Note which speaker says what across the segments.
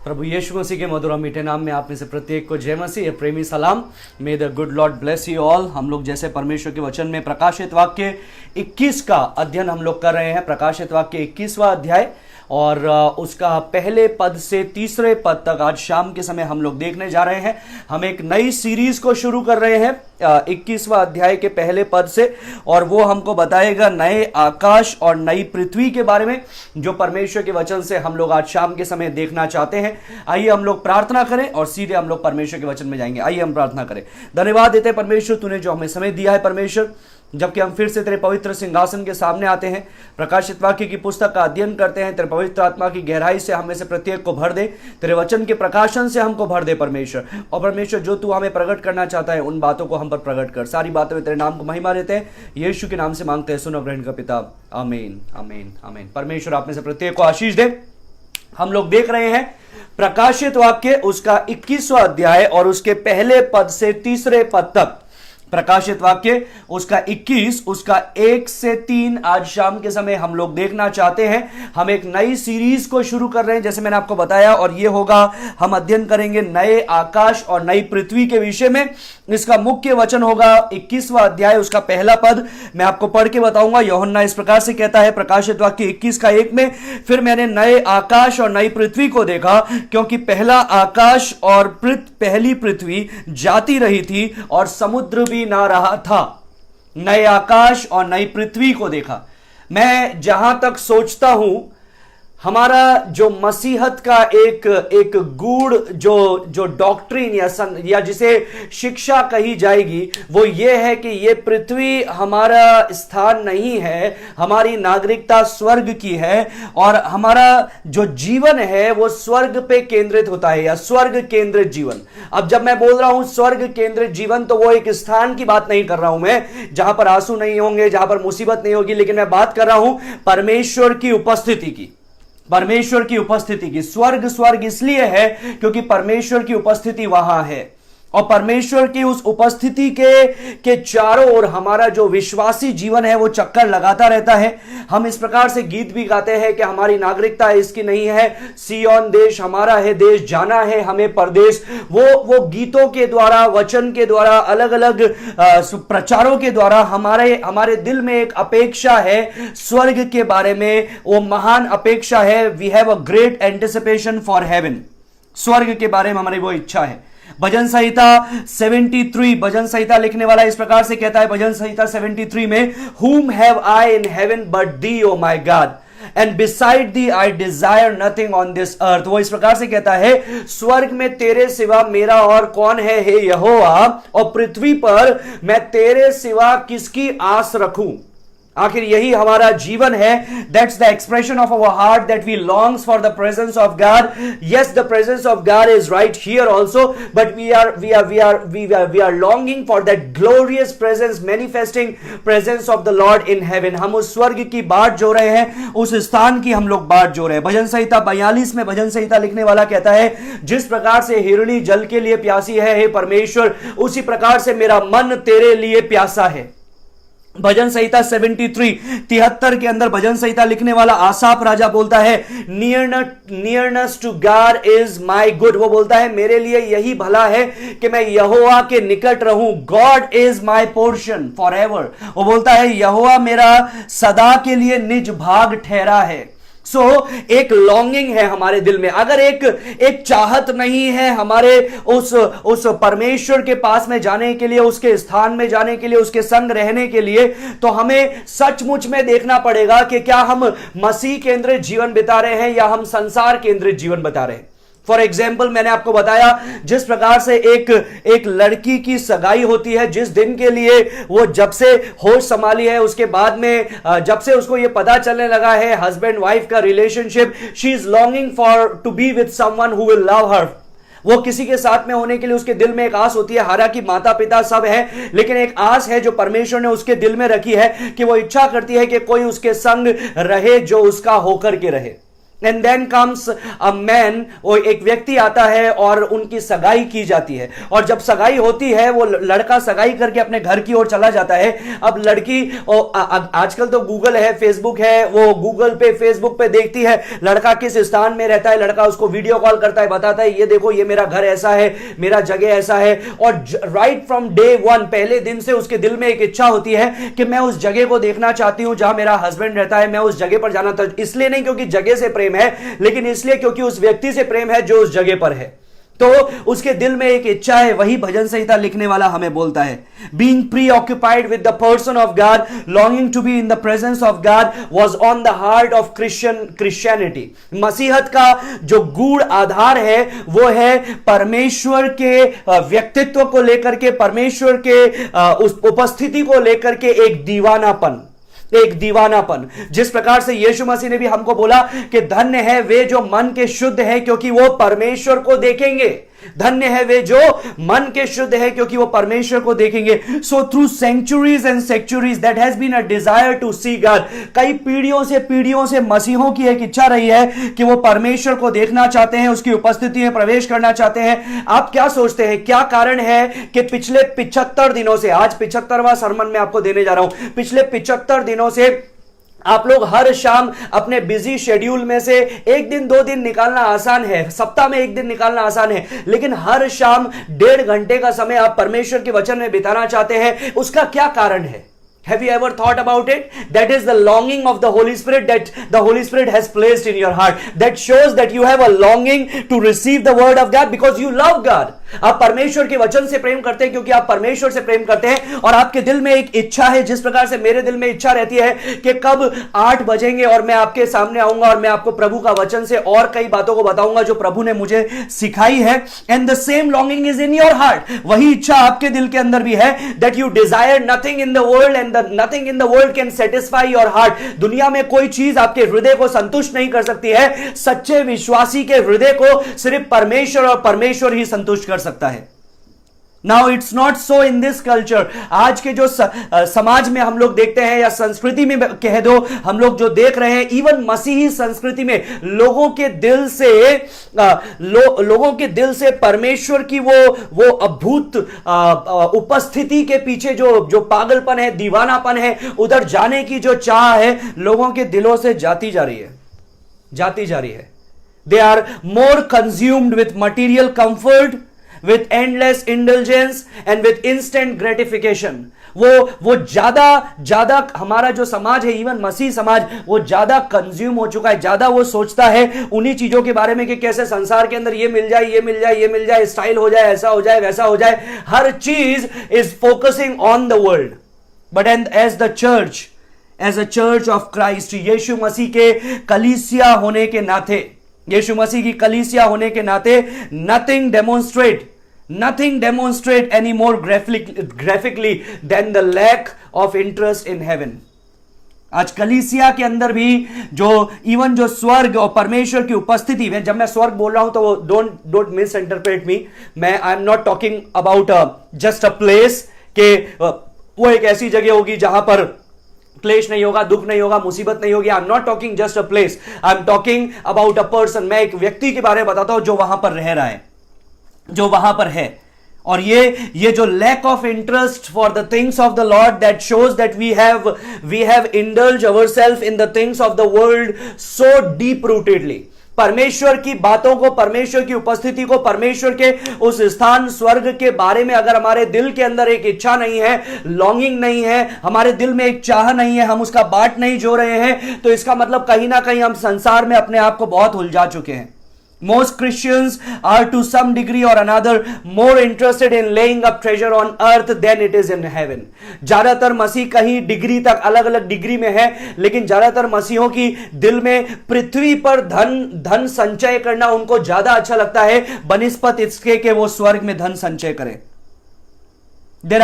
Speaker 1: प्रभु यीशु मसीह के मधुर और मीठे नाम में आप में से प्रत्येक को जय मसीह, प्रेमी सलाम। मे the good Lord bless you all. हम लोग जैसे परमेश्वर के वचन में प्रकाशित वाक्य 21 का अध्ययन हम लोग कर रहे हैं। प्रकाशित वाक्य 21वां अध्याय और उसका पहले पद से तीसरे पद तक आज शाम के समय हम लोग देखने जा रहे हैं। हम एक नई सीरीज को शुरू कर रहे हैं 21वां अध्याय के पहले पद से, और वो हमको बताएगा नए आकाश और नई पृथ्वी के बारे में, जो परमेश्वर के वचन से हम लोग आज शाम के समय देखना चाहते हैं। आइए हम लोग प्रार्थना करें और सीधे हम लोग परमेश्वर के वचन में जाएंगे। आइए हम प्रार्थना करें। धन्यवाद देते परमेश्वर, तूने जो हमें समय दिया है परमेश्वर, जबकि हम फिर से तेरे पवित्र सिंहासन के सामने आते हैं, प्रकाशित वाक्य की पुस्तक का अध्ययन करते हैं। तेरे पवित्र आत्मा की गहराई से हमें से प्रत्येक को भर दे, तेरे वचन के प्रकाशन से हमको भर दे परमेश्वर। और परमेश्वर जो तू हमें प्रकट करना चाहता है उन बातों को हम पर प्रकट कर। सारी बातों में तेरे नाम को महिमा देते हैं, यीशु के नाम से मांगते हैं, सुनो ग्रहण का पिता, आमीन आमीन आमीन। परमेश्वर आप में से प्रत्येक को आशीष दे। हम लोग देख रहे हैं प्रकाशित वाक्य उसका 21वां अध्याय और उसके पहले पद से तीसरे पद तक। प्रकाशित वाक्य उसका 21 उसका 1 से 3 आज शाम के समय हम लोग देखना चाहते हैं। हम एक नई सीरीज को शुरू कर रहे हैं, जैसे मैंने आपको बताया, और ये होगा, हम अध्ययन करेंगे नए आकाश और नई पृथ्वी के विषय में। इसका मुख्य वचन होगा 21वां अध्याय उसका पहला पद। मैं आपको पढ़ के बताऊंगा। यूहन्ना इस प्रकार से कहता है प्रकाशित वाक्य 21 का 1 में, फिर मैंने नए आकाश और नई पृथ्वी को देखा, क्योंकि पहला आकाश और पहली पृथ्वी जाती रही थी और समुद्र भी ना रहा था। नए आकाश और नई पृथ्वी को देखा। मैं जहां तक सोचता हूं, हमारा जो मसीहत का एक गूढ़ जो डॉक्ट्रिन या जिसे शिक्षा कही जाएगी, वो ये है कि ये पृथ्वी हमारा स्थान नहीं है, हमारी नागरिकता स्वर्ग की है, और हमारा जो जीवन है वो स्वर्ग पे केंद्रित होता है, या स्वर्ग केंद्रित जीवन। अब जब मैं बोल रहा हूं स्वर्ग केंद्रित जीवन, तो वो एक स्थान की बात नहीं कर रहा हूं मैं, जहां पर आंसू नहीं होंगे, जहां पर मुसीबत नहीं होगी, लेकिन मैं बात कर रहा हूं परमेश्वर की उपस्थिति की। परमेश्वर की उपस्थिति की। स्वर्ग इसलिए है क्योंकि परमेश्वर की उपस्थिति वहां है, और परमेश्वर की उस उपस्थिति के चारों ओर हमारा जो विश्वासी जीवन है वो चक्कर लगाता रहता है। हम इस प्रकार से गीत भी गाते हैं कि हमारी नागरिकता इसकी नहीं है, सिय्योन देश हमारा है, देश जाना है हमें परदेश। वो गीतों के द्वारा, वचन के द्वारा, अलग अलग प्रचारों के द्वारा हमारे दिल में एक अपेक्षा है स्वर्ग के बारे में। वो महान अपेक्षा है। We have a great anticipation for heaven. स्वर्ग के बारे में हमारी वो इच्छा है। भजन संहिता 73, भजन संहिता लिखने वाला इस प्रकार से कहता है भजन संहिता 73 में, Whom have I in heaven but thee, O my God? And beside thee I desire nothing on this earth. वो इस प्रकार से कहता है, स्वर्ग में तेरे सिवा मेरा और कौन है हे यहोवा, और पृथ्वी पर मैं तेरे सिवा किसकी आस रखूं। आखिर यही हमारा जीवन है। That's the expression of our heart that we longs for the presence of God. Yes, the presence of God is right here also, but we are longing for that glorious presence, manifesting presence of the Lord in heaven. हम उस स्वर्ग की बाट जो रहे हैं, उस स्थान की हम लोग बाट जो रहे हैं। भजन संहिता 42 में भजन संहिता लिखने वाला कहता है, जिस प्रकार से हिरणी जल के लिए प्यासी है हे परमेश्वर, उसी प्रकार से मेरा मन तेरे लिए प्यासा है। भजन संहिता 73 के अंदर भजन संहिता लिखने वाला आसाफ राजा बोलता है, nearness to God is my good. वो बोलता है मेरे लिए यही भला है कि मैं यहोवा के निकट रहूं। God is my portion for ever. वो बोलता है यहोवा मेरा सदा के लिए निज भाग ठहरा है। एक लॉन्गिंग है हमारे दिल में। अगर एक चाहत नहीं है हमारे उस परमेश्वर के पास में जाने के लिए, उसके स्थान में जाने के लिए, उसके संग रहने के लिए, तो हमें सचमुच में देखना पड़ेगा कि क्या हम मसीह केंद्रित जीवन बिता रहे हैं या हम संसार केंद्रित जीवन बिता रहे हैं। फॉर एग्जाम्पल, मैंने आपको बताया जिस प्रकार से एक लड़की की सगाई होती है, जिस दिन के लिए वो जब से होश संभाली है, उसके बाद में जब से उसको ये पता चलने लगा है हस्बैंड वाइफ का relationship, she is longing for to be with someone who will love her. वो किसी के साथ में होने के लिए उसके दिल में एक आस होती है। हालांकि माता पिता सब है, लेकिन एक आस है जो परमेश्वर ने उसके दिल में रखी है कि वो इच्छा करती है कि कोई उसके संग रहे जो उसका होकर के रहे। And then comes a man, वो एक व्यक्ति आता है और उनकी सगाई की जाती है, और जब सगाई होती है वो लड़का सगाई करके अपने घर की ओर चला जाता है। अब लड़की आजकल तो गूगल है, फेसबुक है, वो गूगल पे फेसबुक पे देखती है लड़का किस स्थान में रहता है, लड़का उसको वीडियो कॉल करता है, बताता है ये देखो ये मेरा घर ऐसा है, मेरा जगह ऐसा है। और राइट फ्रॉम डे वन, पहले दिन से उसके दिल में एक इच्छा होती है कि मैं उस जगह को देखना चाहती हूं जहां मेरा हस्बैंड रहता है, मैं उस जगह पर जाना। इसलिए नहीं क्योंकि जगह से प्रेम है, लेकिन इसलिए क्योंकि उस व्यक्ति से प्रेम है जो उस जगह पर है। तो उसके दिल में एक इच्छा है। वही भजन संहिता लिखने वाला हमें बोलता है, being preoccupied with the person of God, longing to be in the presence of God was on the heart of Christianity. मसीहत का जो गूढ़ आधार है वो है परमेश्वर के व्यक्तित्व को लेकर के, परमेश्वर के उस उपस्थिति को लेकर के एक दीवानापन, एक दीवानापन। जिस प्रकार से यीशु मसीह ने भी हमको बोला कि धन्य है वे जो मन के शुद्ध है क्योंकि वो परमेश्वर को देखेंगे। धन्य है वे जो मन के शुद्ध है क्योंकि वो परमेश्वर को देखेंगे। So through centuries and centuries that has been a desire to see God, कई पीढ़ियों से मसीहों की एक इच्छा रही है कि वो परमेश्वर को देखना चाहते हैं, उसकी उपस्थिति में प्रवेश करना चाहते हैं। आप क्या सोचते हैं, क्या कारण है कि पिछले 75 दिनों से, आज 75वां सरमन में आपको देने जा रहा हूं, पिछले 75 दिनों से आप लोग हर शाम अपने बिजी शेड्यूल में से एक दिन 2 दिन निकालना आसान है, सप्ताह में एक दिन निकालना आसान है, लेकिन हर शाम 1.5 घंटे का समय आप परमेश्वर के वचन में बिताना चाहते हैं। उसका क्या कारण है? Have you ever thought about it? That is the longing of the Holy Spirit that the Holy Spirit has placed in your heart. That shows that you have a longing to receive the word of God because you love God. आप परमेश्वर के वचन से प्रेम करते हैं क्योंकि आप परमेश्वर से प्रेम करते हैं, और आपके दिल में एक इच्छा है, जिस प्रकार से मेरे दिल में इच्छा रहती है कि कब 8 बजेंगे और मैं आपके सामने आऊंगा और मैं आपको प्रभु का वचन से और कई बातों को बताऊंगा जो प्रभु ने मुझे सिखाई है। And the same longing is in your heart, वही इच्छा आपके दिल के अंदर भी है। That you desire nothing in the world and nothing in the world can satisfy your heart. दुनिया में कोई चीज आपके हृदय को संतुष्ट नहीं कर सकती है। सच्चे विश्वासी के हृदय को सिर्फ परमेश्वर और परमेश्वर ही संतुष्ट कर सकता है। Now it's not so in this culture. आज के जो समाज में हम लोग देखते हैं, या संस्कृति में कह दो, हम लोग जो देख रहे हैं, इवन मसीही संस्कृति में लोगों के दिल से परमेश्वर की वो अद्भुत उपस्थिति के पीछे जो पागलपन है, दीवानापन है, उधर जाने की जो चाह है, लोगों के दिलों से जाती जा रही है। They are more consumed with material comfort, with endless indulgence and with instant gratification। वो ज्यादा हमारा जो समाज है, इवन मसीह समाज, वो ज्यादा कंज्यूम हो चुका है, ज्यादा वो सोचता है उन्हीं चीजों के बारे में कि कैसे संसार के अंदर ये मिल जाए, स्टाइल हो जाए, ऐसा हो जाए, वैसा हो जाए। हर चीज is focusing on the world. But and as the church, as a church of Christ, Yeshu Masih के कलीसिया होने के नाते, यीशु मसीह की कलीसिया होने के नाते, nothing demonstrate any more graphically than the lack of interest in heaven. आज कलीसिया के अंदर भी जो स्वर्ग और परमेश्वर की उपस्थिति में, जब मैं स्वर्ग बोल रहा हूं तो don't miss interpret me, I am not talking about just a place के वो एक ऐसी जगह होगी जहां पर क्लेश नहीं होगा, दुख नहीं होगा, मुसीबत नहीं होगी। I am not talking just a place, I am talking about a person. मैं एक व्यक्ति के बारे में बताता हूं जो वहां पर रह रहा है, जो वहां पर है। और ये जो lack of interest for the things of the Lord, that shows that we have indulge ourself in the things of the world so deep rootedly. परमेश्वर की बातों को, परमेश्वर की उपस्थिति को, परमेश्वर के उस स्थान स्वर्ग के बारे में अगर हमारे दिल के अंदर एक इच्छा नहीं है, लॉन्गिंग नहीं है, हमारे दिल में एक चाह नहीं है, हम उसका बाट नहीं जो रहे हैं, तो इसका मतलब कहीं ना कहीं हम संसार में अपने आप को बहुत उलझा चुके हैं। Most Christians are to some degree or another more interested in laying up treasure on earth than it is in heaven। ज्यादातर मसीह कहीं डिग्री तक, अलग अलग डिग्री में है, लेकिन ज्यादातर मसीहों की दिल में पृथ्वी पर धन संचय करना उनको ज्यादा अच्छा लगता है बनिस्पत इसके कि वो स्वर्ग में धन संचय करें। There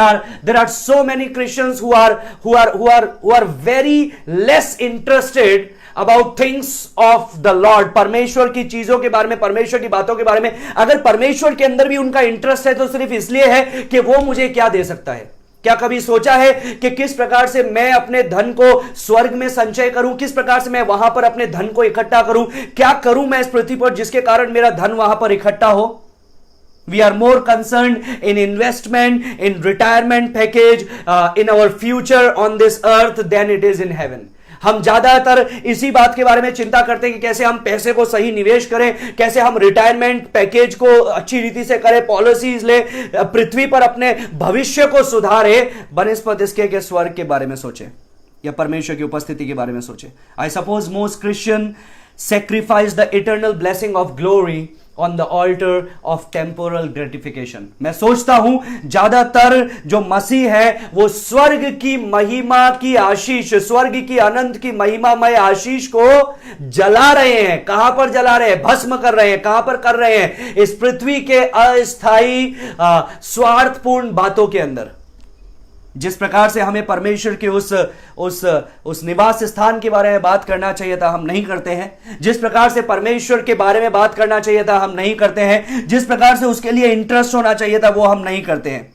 Speaker 1: are so many Christians who are very less interested about things of the Lord। परमेश्वर की चीजों के बारे में, परमेश्वर की बातों के बारे में। अगर परमेश्वर के अंदर भी उनका इंटरेस्ट है तो सिर्फ इसलिए है कि वो मुझे क्या दे सकता है, क्या कभी सोचा है कि किस प्रकार से मैं अपने धन को स्वर्ग में संचय करूं, किस प्रकार से मैं वहां पर अपने धन को इकट्ठा करूं, क्या करूं मैं इस पृथ्वी पर जिसके कारण मेरा धन वहां पर इकट्ठा हो? We are more concerned in investment, in retirement package, in our future on this earth than it is in heaven. हम ज्यादातर इसी बात के बारे में चिंता करते हैं कि कैसे हम पैसे को सही निवेश करें, कैसे हम रिटायरमेंट पैकेज को अच्छी रीति से करें, पॉलिसीज ले, पृथ्वी पर अपने भविष्य को सुधारे, बनस्पत इसके के स्वर्ग के बारे में सोचे या परमेश्वर की उपस्थिति के बारे में सोचे। I suppose most Christian sacrifice the eternal blessing of glory on the altar of temporal gratification. मैं सोचता हूं ज्यादातर जो मसीह है वो स्वर्ग की महिमा की आशीष, स्वर्ग की अनंत की महिमामय आशीष को जला रहे हैं। कहां पर जला रहे हैं? भस्म कर रहे हैं। कहां पर कर रहे हैं? इस पृथ्वी के अस्थाई स्वार्थपूर्ण बातों के अंदर। जिस प्रकार से हमें परमेश्वर के उस निवास स्थान के बारे में बात करना चाहिए था, हम नहीं करते हैं। जिस प्रकार से परमेश्वर के बारे में बात करना चाहिए था, हम नहीं करते हैं। जिस प्रकार से उसके लिए इंटरेस्ट होना चाहिए था, वो हम नहीं करते हैं।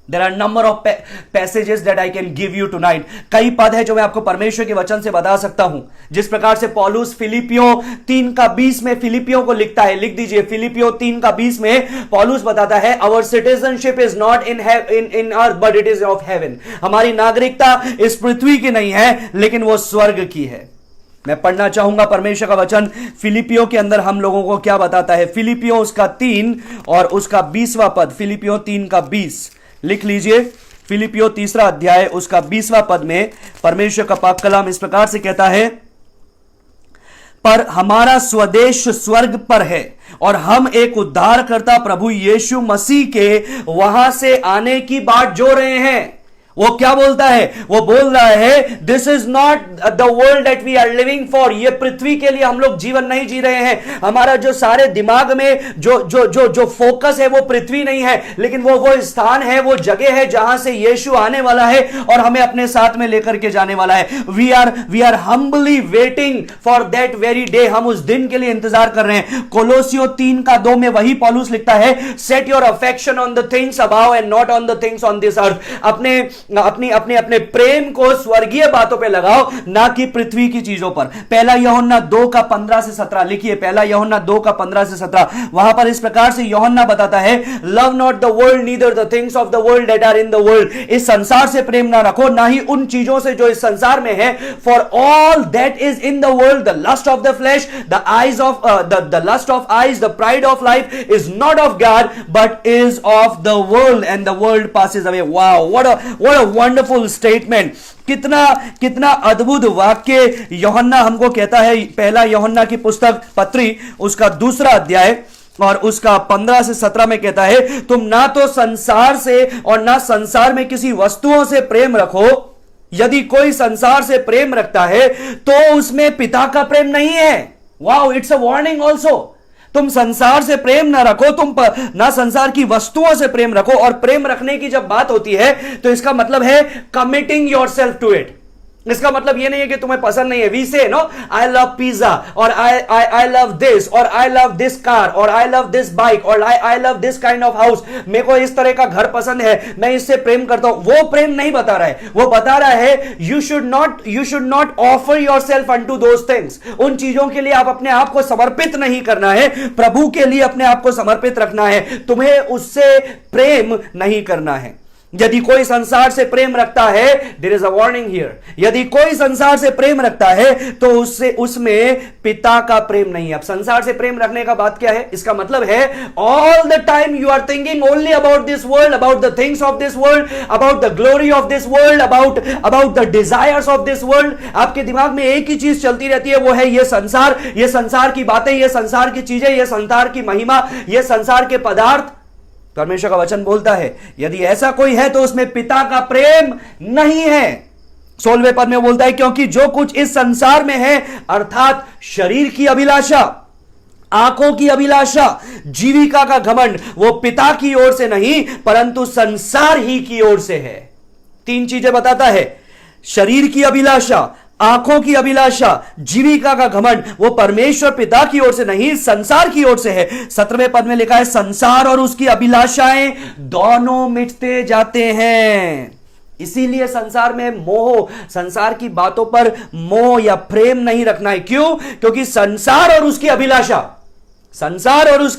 Speaker 1: There are number of passages that I can give you tonight. कई पद है जो मैं आपको परमेश्वर के वचन से बता सकता हूं। जिस प्रकार से पौलुस फिलिपियों 3:20 में फिलिपियों को लिखता है, लिख दीजिए, फिलिपियों 3:20 में पौलुस बताता है, Our citizenship is not in earth but it is of heaven. हमारी नागरिकता इस पृथ्वी की नहीं है, लेकिन वो स्वर्ग की है। मैं पढ़ना चाहूंगा परमेश्वर का वचन फिलिपियों के अंदर हम लोगों को क्या बताता है। फिलिपियों उसका 3 और उसका 20वां पद, फिलिपियों 3:20 लिख लीजिए। फिलिपियों 3 अध्याय उसका 20वां पद में परमेश्वर का पाक कलाम इस प्रकार से कहता है, पर हमारा स्वदेश स्वर्ग पर है और हम एक उद्धारकर्ता प्रभु यीशु मसीह के वहां से आने की बाट जो रहे हैं। वो क्या बोलता है? वो बोल रहा है, this is not the world that we are living for. ये पृथ्वी के लिए हम लोग जीवन नहीं जी रहे हैं। हमारा जो सारे दिमाग में जो फोकस है वो पृथ्वी नहीं है, लेकिन वो स्थान है, वो जगह है जहां से यीशु आने वाला है और हमें अपने साथ में लेकर के जाने वाला है। We are humbly waiting for that very day. हम उस दिन के लिए इंतजार कर रहे हैं। कोलोसियों 3:2 में वही पौलुस लिखता है, set your affection on the things above and not on the things on this earth. अपने प्रेम को स्वर्गीय बातों पे लगाओ, ना कि पृथ्वी की चीजों पर। पहला यूहन्ना 2:15-17 लिखिए। पहला यूहन्ना 2:15-17 वहां पर इस प्रकार से यूहन्ना बताता है, love not the world neither the things of the world that are in the world. इस संसार से प्रेम ना रखो, ना ही उन चीजों से जो इस संसार में है। For all that is in the world, the lust of the flesh, the eyes of the lust of eyes, the pride of life is not of God but is of the world and the world passes away. Wow, what a wonderful statement. कितना अद्भुत वाक्य यूहन्ना हमको कहता है। पहला यूहन्ना की पुस्तक पत्री उसका 2 अध्याय और उसका 15-17 में कहता है, तुम ना तो संसार से और ना संसार में किसी वस्तुओं से प्रेम रखो। यदि कोई संसार से प्रेम रखता है तो उसमें पिता का प्रेम नहीं है। Wow, it's a warning also. तुम संसार से प्रेम ना रखो, तुम ना संसार की वस्तुओं से प्रेम रखो। और प्रेम रखने की जब बात होती है तो इसका मतलब है कमिटिंग योरसेल्फ टू इट। इसका मतलब यह नहीं है कि तुम्हें पसंद नहीं है। वी से नो, आई लव पिज्जा और आई लव दिस और आई लव दिस कार और आई लव दिस बाइक और I love this kind of house. मेरे को इस तरह का घर पसंद है, मैं इससे प्रेम करता हूं। वो प्रेम नहीं बता रहा है। वो बता रहा है you should not offer yourself unto those things. उन चीजों के लिए आप अपने आप को समर्पित नहीं करना है। प्रभु के लिए अपने आप को समर्पित रखना है। तुम्हें उससे प्रेम नहीं करना है। यदि कोई संसार से प्रेम रखता है, there is a warning here. यदि कोई संसार से प्रेम रखता है तो उसमें पिता का प्रेम नहीं है। अब संसार से प्रेम रखने का बात क्या है? इसका मतलब है all the time you are thinking only about this world, about the things of this world, about the glory of this world, about the desires of this world. आपके दिमाग में एक ही चीज चलती रहती है, वो है ये संसार की बातें, ये संसार की चीजें, ये संसार की महिमा, ये संसार के पदार्थ। परमेश्वर का वचन बोलता है यदि ऐसा कोई है तो उसमें पिता का प्रेम नहीं है। 16वें पद में बोलता है, क्योंकि जो कुछ इस संसार में है अर्थात शरीर की अभिलाषा, आंखों की अभिलाषा, जीविका का घमंड, वो पिता की ओर से नहीं परंतु संसार ही की ओर से है। 3 चीजें बताता है, शरीर की अभिलाषा, आंखों की अभिलाषा, जीविका का घमंड वो परमेश्वर पिता की ओर से नहीं, संसार की ओर से है। 17वें पद में लिखा है, संसार और उसकी अभिलाषाएं दोनों मिटते जाते हैं। इसीलिए संसार में मोह, संसार की बातों पर मोह या प्रेम नहीं रखना है। क्यों? क्योंकि संसार और उसकी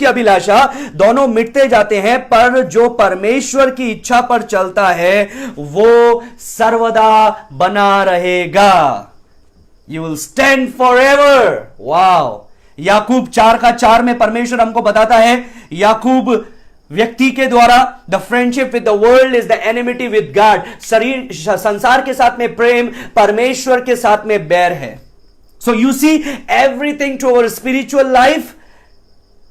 Speaker 1: अभिलाषा दोनों मिटते जाते हैं, पर जो परमेश्वर की इच्छा पर चलता है वो सर्वदा बना रहेगा। You will stand forever. Wow! Yakub 4:4 में परमेश्वर हमको बताता है, याकूब व्यक्ति के द्वारा, the friendship with the world is the enmity with God. संसार के साथ में प्रेम, परमेश्वर के साथ में बैर है। So you see, everything to our spiritual life,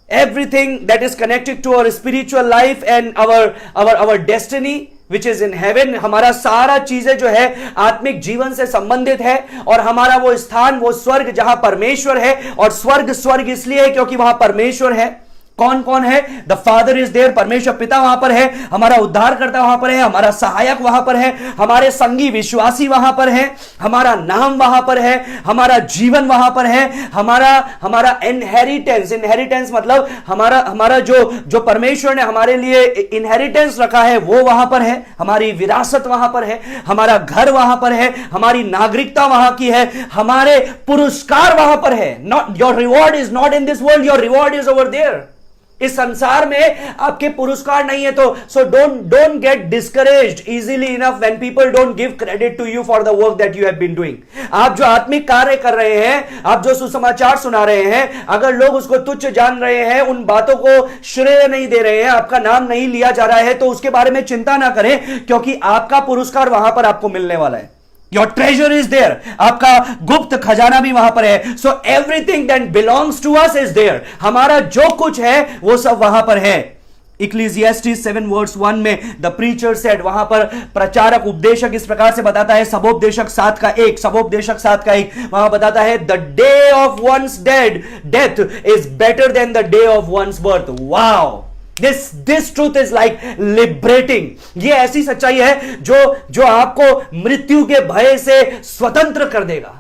Speaker 1: everything that is connected to our spiritual life and our destiny which is in heaven, हमारा सारा चीजें जो है आत्मिक जीवन से संबंधित है, और हमारा वो स्थान, वो स्वर्ग जहां परमेश्वर है। और स्वर्ग इसलिए है क्योंकि वहां परमेश्वर है। कौन कौन है? द फादर इज देयर, परमेश्वर पिता वहां पर है, हमारा उद्धारकर्ता वहां पर है, हमारा सहायक वहां पर है, हमारे संगी विश्वासी वहां पर है, हमारा नाम वहां पर है, हमारा जीवन वहां पर है, हमारा इनहेरिटेंस मतलब हमारा जो परमेश्वर ने हमारे लिए इनहेरिटेंस रखा है वो वहां पर है, हमारी विरासत वहां पर है, हमारा घर वहां पर है, हमारी नागरिकता वहां की है, हमारे पुरस्कार वहां पर है। Not your reward is not in this world, your reward is over there. इस संसार में आपके पुरस्कार नहीं है। तो so don't get discouraged easily enough when people don't give credit to you for the work that you have been doing. आप जो आत्मिक कार्य कर रहे हैं, आप जो सुसमाचार सुना रहे हैं, अगर लोग उसको तुच्छ जान रहे हैं, उन बातों को श्रेय नहीं दे रहे हैं, आपका नाम नहीं लिया जा रहा है, तो उसके बारे में चिंता ना करें, क्योंकि आपका पुरस्कार वहां पर आपको मिलने वाला है। Your treasure is there, आपका गुप्त खजाना भी वहां पर है। So everything that belongs to us is there, हमारा जो कुछ है वो सब वहां पर है। Ecclesiastes 7:1 में द प्रीचर सेड, वहां पर प्रचारक, उपदेशक इस प्रकार से बताता है, सबोपदेशक 7:1 वहां बताता है, the day of one's death is better than the day of one's birth. Wow! This truth is like liberating। ये ऐसी सच्चाई है जो आपको मृत्यु के भय से स्वतंत्र कर देगा।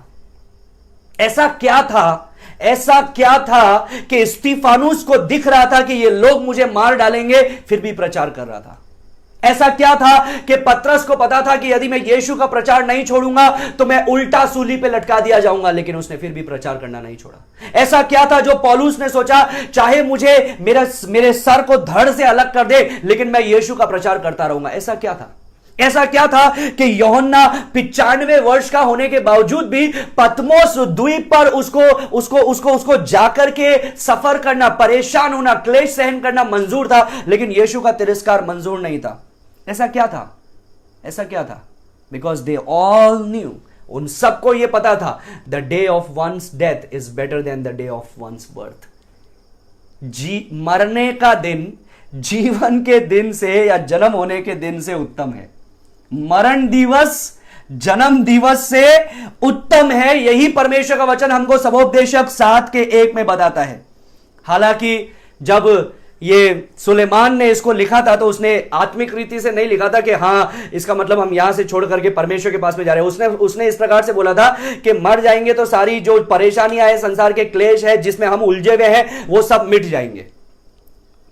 Speaker 1: ऐसा क्या था कि स्तिफानुस को दिख रहा था कि ये लोग मुझे मार डालेंगे, फिर भी प्रचार कर रहा था। ऐसा क्या था कि पतरस को पता था कि यदि मैं यीशु का प्रचार नहीं छोड़ूंगा तो मैं उल्टा सूली पे लटका दिया जाऊंगा, लेकिन उसने फिर भी प्रचार करना नहीं छोड़ा। ऐसा क्या था जो पौलुस ने सोचा, चाहे मुझे मेरे सर को धड़ से अलग कर दे, लेकिन मैं यीशु का प्रचार करता रहूंगा। ऐसा क्या था कि यूहन्ना 95 वर्ष का होने के बावजूद भी पतमोस द्वीप पर उसको जाकर के सफर करना, परेशान होना, क्लेश सहन करना मंजूर था, लेकिन यीशु का तिरस्कार मंजूर नहीं था। ऐसा क्या था? बिकॉज दे ऑल न्यू, उन सबको यह पता था, the day of one's death is better than the day of one's birth. मरने का दिन जीवन के दिन से या जन्म होने के दिन से उत्तम है। मरण दिवस जन्म दिवस से उत्तम है। यही परमेश्वर का वचन हमको सबोपदेशक 7:1 में बताता है। हालांकि जब ये सुलेमान ने इसको लिखा था तो उसने आत्मिक रीति से नहीं लिखा था कि हां इसका मतलब हम यहां से छोड़ करके परमेश्वर के पास में जा रहे हैं। उसने इस प्रकार से बोला था कि मर जाएंगे तो सारी जो परेशानियां हैं, संसार के क्लेश है जिसमें हम उलझे हुए हैं, वो सब मिट जाएंगे।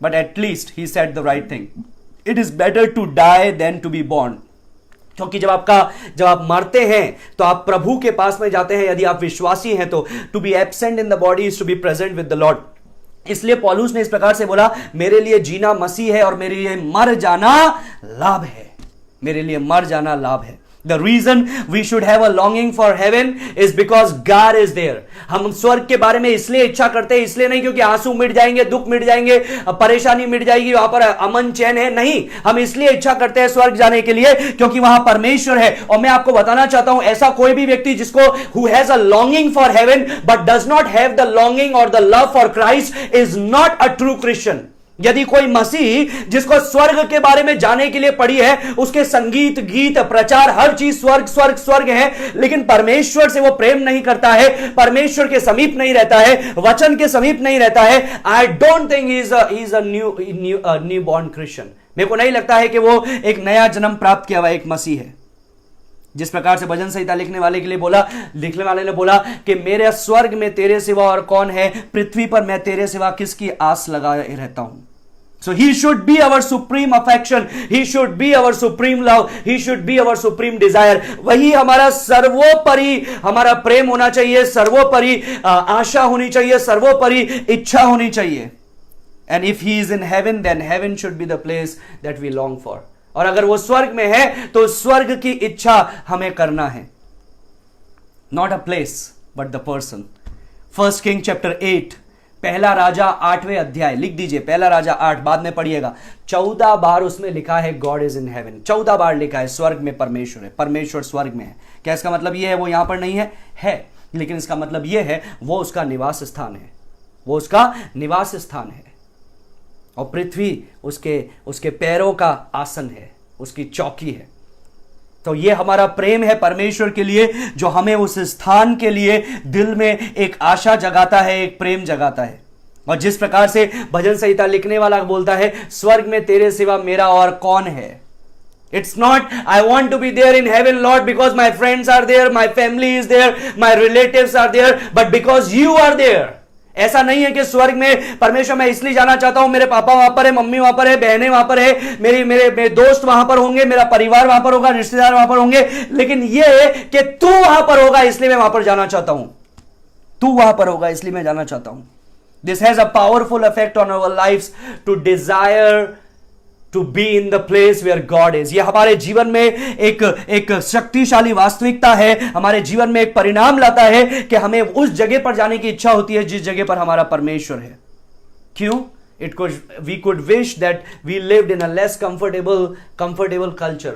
Speaker 1: But at least he said the right thing, it is better to die than to be born. क्योंकि जब आप मरते हैं तो आप प्रभु के पास में जाते हैं। यदि आप विश्वासी हैं तो to be absent in the body is to be present with the Lord. इसलिए पौलुस ने इस प्रकार से बोला, मेरे लिए जीना मसीह है और मेरे लिए मर जाना लाभ है। The reason we should have a longing for heaven is because God is there। हम स्वर्ग के बारे में इसलिए इच्छा करते हैं, इसलिए नहीं क्योंकि आंसू मिट जाएंगे, दुख मिट जाएंगे, परेशानी मिट जाएगी, वहां पर अमन चैन है। नहीं, हम इसलिए इच्छा करते हैं स्वर्ग जाने के लिए क्योंकि वहां परमेश्वर है। और मैं आपको बताना चाहता हूं, ऐसा कोई भी व्यक्ति जिसको who has a longing for heaven but does not have the longing or the love for Christ is not a true Christian। यदि कोई मसीह जिसको स्वर्ग के बारे में जाने के लिए पड़ी है, उसके संगीत, गीत, प्रचार, हर चीज स्वर्ग है, लेकिन परमेश्वर से वो प्रेम नहीं करता है, परमेश्वर के समीप नहीं रहता है, वचन के समीप नहीं रहता है, I don't think he is a new born Christian. मेरे को नहीं लगता है कि वो एक नया जन्म प्राप्त किया हुआ एक मसीह है। जिस प्रकार से भजन संहिता लिखने वाले ने बोला कि मेरे स्वर्ग में तेरे सिवा और कौन है, पृथ्वी पर मैं तेरे सिवा किसकी आस लगाए रहता हूं। So he should be our supreme affection, he should be our supreme love, he should be our supreme desire। वही हमारा सर्वोपरि हमारा प्रेम होना चाहिए, सर्वोपरि आशा होनी चाहिए, सर्वोपरि इच्छा होनी चाहिए। And if he is in heaven, then heaven should be the place that we long for। और अगर वो स्वर्ग में है तो स्वर्ग की इच्छा हमें करना है। Not a place, but the person। First King chapter 8, पहला राजा 8वें अध्याय, लिख दीजिए पहला राजा 8, बाद में पढ़िएगा। 14 बार उसमें लिखा है गॉड इज इन हेवन, 14 बार लिखा है स्वर्ग में परमेश्वर है, परमेश्वर स्वर्ग में है। क्या इसका मतलब यह है वो यहां पर नहीं है, लेकिन इसका मतलब यह है वो उसका निवास स्थान है, वो उसका निवास स्थान है, और पृथ्वी उसके पैरों का आसन है, उसकी चौकी है। तो ये हमारा प्रेम है परमेश्वर के लिए, जो हमें उस स्थान के लिए दिल में एक आशा जगाता है, एक प्रेम जगाता है। और जिस प्रकार से भजन संहिता लिखने वाला बोलता है, स्वर्ग में तेरे सिवा मेरा और कौन है। It's not I want to be there in heaven Lord because my friends are there, my family is there, my relatives are there, but because you are there. ऐसा नहीं है कि स्वर्ग में परमेश्वर मैं इसलिए जाना चाहता हूं, मेरे पापा वहां पर है, मम्मी वहां पर है, बहनें वहां पर है, मेरे दोस्त वहां पर होंगे, मेरा परिवार वहां पर होगा, रिश्तेदार वहां पर होंगे, लेकिन यह कि तू वहां पर होगा इसलिए मैं वहां पर जाना चाहता हूं, तू वहां पर होगा इसलिए मैं जाना चाहता हूं। This has a powerful effect on our lives to desire to be in the place where God is. ये हमारे जीवन में एक शक्तिशाली वास्तविकता है, हमारे जीवन में एक परिणाम लाता है कि हमें उस जगह पर जाने की इच्छा होती है जिस जगह पर हमारा परमेश्वर है। क्यों? We could wish that we lived in a less comfortable culture.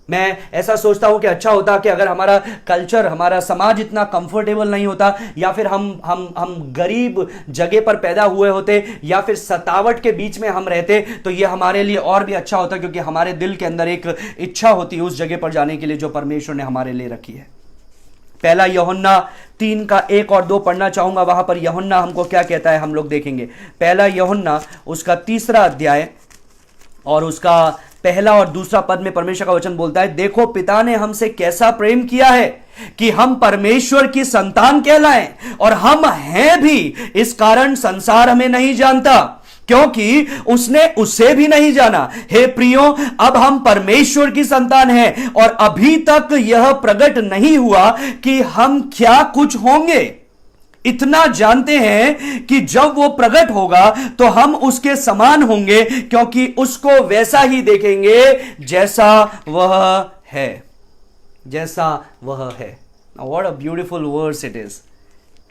Speaker 1: मैं ऐसा सोचता हूं कि अच्छा होता कि अगर हमारा कल्चर, हमारा समाज इतना कंफर्टेबल नहीं होता, या फिर हम गरीब जगह पर पैदा हुए होते, या फिर सतावट के बीच में हम रहते, तो यह हमारे लिए और भी अच्छा होता, क्योंकि हमारे दिल के अंदर एक इच्छा होती है उस जगह पर जाने के लिए जो परमेश्वर ने हमारे लिए रखी है। पहला यूहन्ना 3 का 1 और 2 पढ़ना चाहूंगा। वहां पर यूहन्ना हमको क्या कहता है हम लोग देखेंगे। पहला यूहन्ना उसका 3रा अध्याय और उसका पहला और दूसरा पद में परमेश्वर का वचन बोलता है, देखो पिता ने हमसे कैसा प्रेम किया है कि हम परमेश्वर की संतान कहलाएं, और हम हैं भी, इस कारण संसार हमें नहीं जानता क्योंकि उसने उसे भी नहीं जाना। हे प्रियो, अब हम परमेश्वर की संतान हैं, और अभी तक यह प्रकट नहीं हुआ कि हम क्या कुछ होंगे। इतना जानते हैं कि जब वो प्रकट होगा तो हम उसके समान होंगे, क्योंकि उसको वैसा ही देखेंगे जैसा वह है, जैसा वह है। What a beautiful verse it is.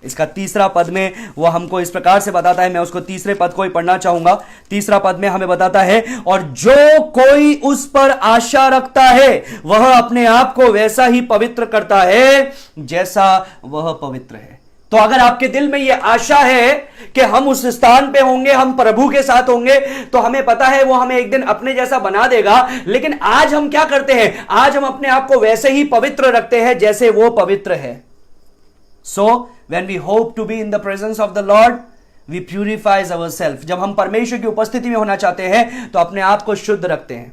Speaker 1: इसका 3रा पद में वो हमको इस प्रकार से बताता है, मैं उसको 3रे पद को ही पढ़ना चाहूंगा। 3रा पद में हमें बताता है, और जो कोई उस पर आशा रखता है वह अपने आप को वैसा ही पवित्र करता है जैसा वह पवित्र है। तो अगर आपके दिल में यह आशा है कि हम उस स्थान पे होंगे, हम प्रभु के साथ होंगे, तो हमें पता है वो हमें एक दिन अपने जैसा बना देगा। लेकिन आज हम क्या करते हैं? आज हम अपने आप को वैसे ही पवित्र रखते हैं जैसे वो पवित्र है। So when we hope to be in the presence of the Lord, we purifies ourself. जब हम परमेश्वर की उपस्थिति में होना चाहते हैं तो अपने आप को शुद्ध रखते हैं।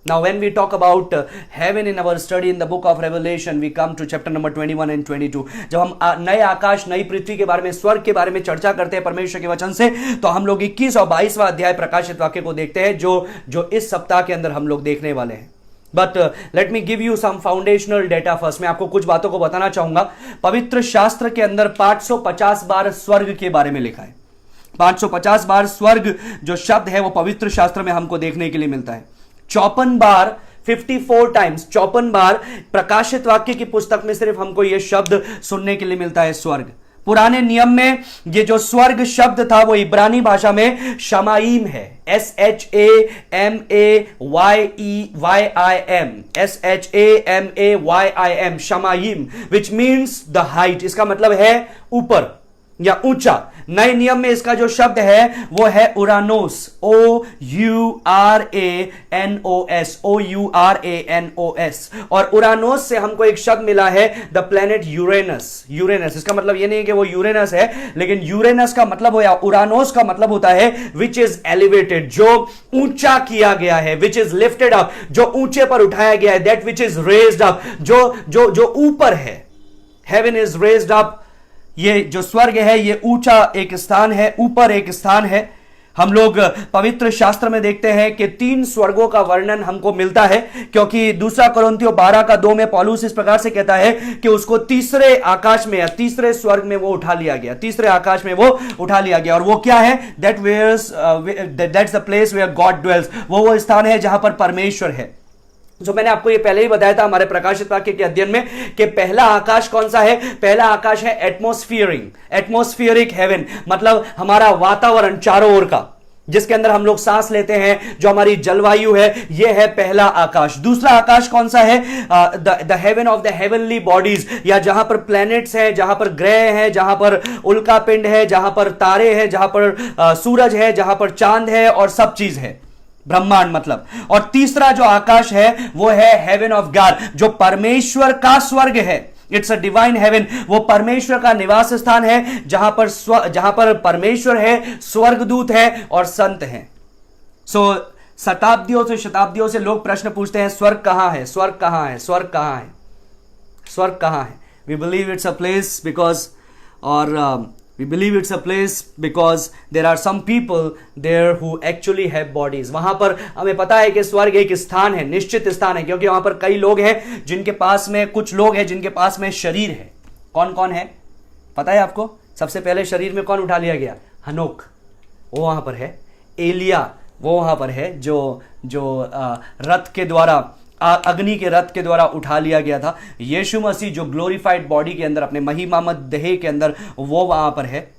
Speaker 1: Now when we talk about heaven in our study in the book of Revelation, we come to chapter number 21 and 22। जब हम नए आकाश, नई पृथ्वी के बारे में, स्वर्ग के बारे में चर्चा करते हैं परमेश्वर के वचन से, तो हम लोग 21 और 22वां अध्याय प्रकाशित वाक्य को देखते हैं, जो इस सप्ताह के अंदर हम लोग देखने वाले हैं। But let me give you some foundational data first. मैं आपको कुछ बातों को बताना चाहूंगा। पवित्र शास्त्र के अंदर 550 बार स्वर्ग के बारे में लिखा है। 550 बार स्वर्ग जो शब्द है वो पवित्र शास्त्र में हमको देखने के लिए मिलता है। 54 बार 54 टाइम्स 54 बार प्रकाशित वाक्य की पुस्तक में सिर्फ हमको यह शब्द सुनने के लिए मिलता है, स्वर्ग। पुराने नियम में ये जो स्वर्ग शब्द था वो इब्रानी भाषा में शमाईम है, SHAMAYIM, शमाईम, विच मीन्स द हाइट। इसका मतलब है ऊपर, या ऊंचा। नए नियम में इसका जो शब्द है वो है उरानोस, OURANOS, OURANOS। और उरानोस से हमको एक शब्द मिला है द प्लेनेट यूरेनस। यूरेनस इसका मतलब ये नहीं कि वो यूरेनस है, लेकिन यूरेनस का मतलब हो या उरानोस का मतलब होता है विच इज एलिवेटेड, जो ऊंचा किया गया है, विच इज लिफ्टेड अप, जो ऊंचे पर उठाया गया है, that which is raised up, जो ऊपर है। हेवन इज रेज्ड अप, ये जो स्वर्ग है ये ऊंचा एक स्थान है, ऊपर एक स्थान है। हम लोग पवित्र शास्त्र में देखते हैं कि 3 स्वर्गों का वर्णन हमको मिलता है, क्योंकि दूसरा कोरिन्थियों 12:2 में पौलुस इस प्रकार से कहता है कि उसको तीसरे आकाश में या तीसरे स्वर्ग में वो उठा लिया गया, तीसरे आकाश में वो उठा लिया गया। और वो क्या है? That's the place where God dwells, वो स्थान है जहां पर परमेश्वर है। जो मैंने आपको ये पहले ही बताया था हमारे प्रकाशित वाक्य के अध्ययन में कि पहला आकाश कौन सा है? पहला आकाश है एटमॉस्फियरिक हेवन, मतलब हमारा वातावरण चारों ओर का, जिसके अंदर हम लोग सांस लेते हैं, जो हमारी जलवायु है, यह है पहला आकाश। दूसरा आकाश कौन सा है? The haven of the heavenly bodies, या जहां पर प्लैनेट्स हैं, जहां पर ग्रह हैं, जहां पर उल्का पिंड है, जहां पर तारे हैं, जहां पर सूरज है, जहां पर चांद है और सब चीज है, ब्रह्मांड मतलब। और तीसरा जो आकाश है वो है हेवन ऑफ गॉड, जो परमेश्वर का स्वर्ग है। इट्स अ डिवाइन हेवन, वो परमेश्वर का निवास स्थान है, जहां पर परमेश्वर है, स्वर्गदूत है और संत हैं। शताब्दियों से लोग प्रश्न पूछते हैं, स्वर्ग कहां है, स्वर्ग कहां है, स्वर्ग कहां है, स्वर्ग कहां है? We believe it's a place because there are some people there who actually have bodies। वहां पर हमें पता है कि स्वर्ग एक स्थान है, निश्चित स्थान है, क्योंकि वहां पर कई लोग हैं जिनके पास में, कुछ लोग हैं जिनके पास में शरीर है। कौन कौन है पता है आपको? सबसे पहले शरीर में कौन उठा लिया गया? हनोक, वो वहां पर है। एलिया वो वहां पर है, जो रथ के द्वारा, अग्नि के रथ के द्वारा उठा लिया गया था। यीशु मसीह जो ग्लोरीफाइड बॉडी के अंदर, अपने महिमामद देह के अंदर, वो वहां पर है।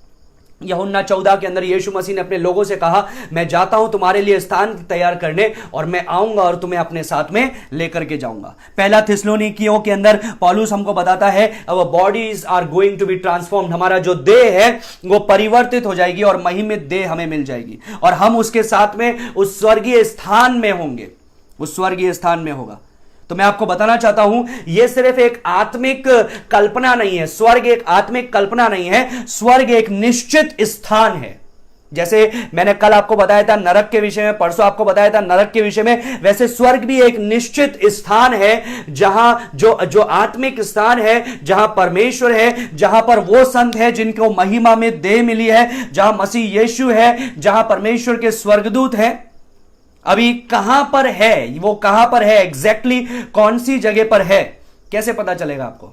Speaker 1: यूहन्ना 14 के अंदर यीशु मसीह ने अपने लोगों से कहा, मैं जाता हूं तुम्हारे लिए स्थान तैयार करने, और मैं आऊंगा और तुम्हें अपने साथ में लेकर के जाऊंगा। पहला थिस्सलुनीकियों के अंदर पौलुस हमको बताता है, our bodies are going to be transformed, हमारा जो देह है वो परिवर्तित हो जाएगी और महिमित देह हमें मिल जाएगी, और हम उसके साथ में उस स्वर्गीय स्थान में होंगे, उस स्वर्गीय स्थान में होगा। तो मैं आपको बताना चाहता हूं, यह सिर्फ एक आत्मिक कल्पना नहीं है, स्वर्ग एक आत्मिक कल्पना नहीं है, स्वर्ग एक निश्चित स्थान है। जैसे मैंने कल आपको बताया था नरक के विषय में, परसों आपको बताया था नरक के विषय में, वैसे स्वर्ग भी एक निश्चित स्थान है, जहां जो आत्मिक स्थान है, जहां परमेश्वर है, जहां पर वो संत है जिनको महिमा में देह मिली है, जहां मसीह यीशु है, जहां परमेश्वर के स्वर्गदूत हैं। अभी कहां पर है वो, कहां पर है एग्जैक्टली, कौन सी जगह पर है, कैसे पता चलेगा आपको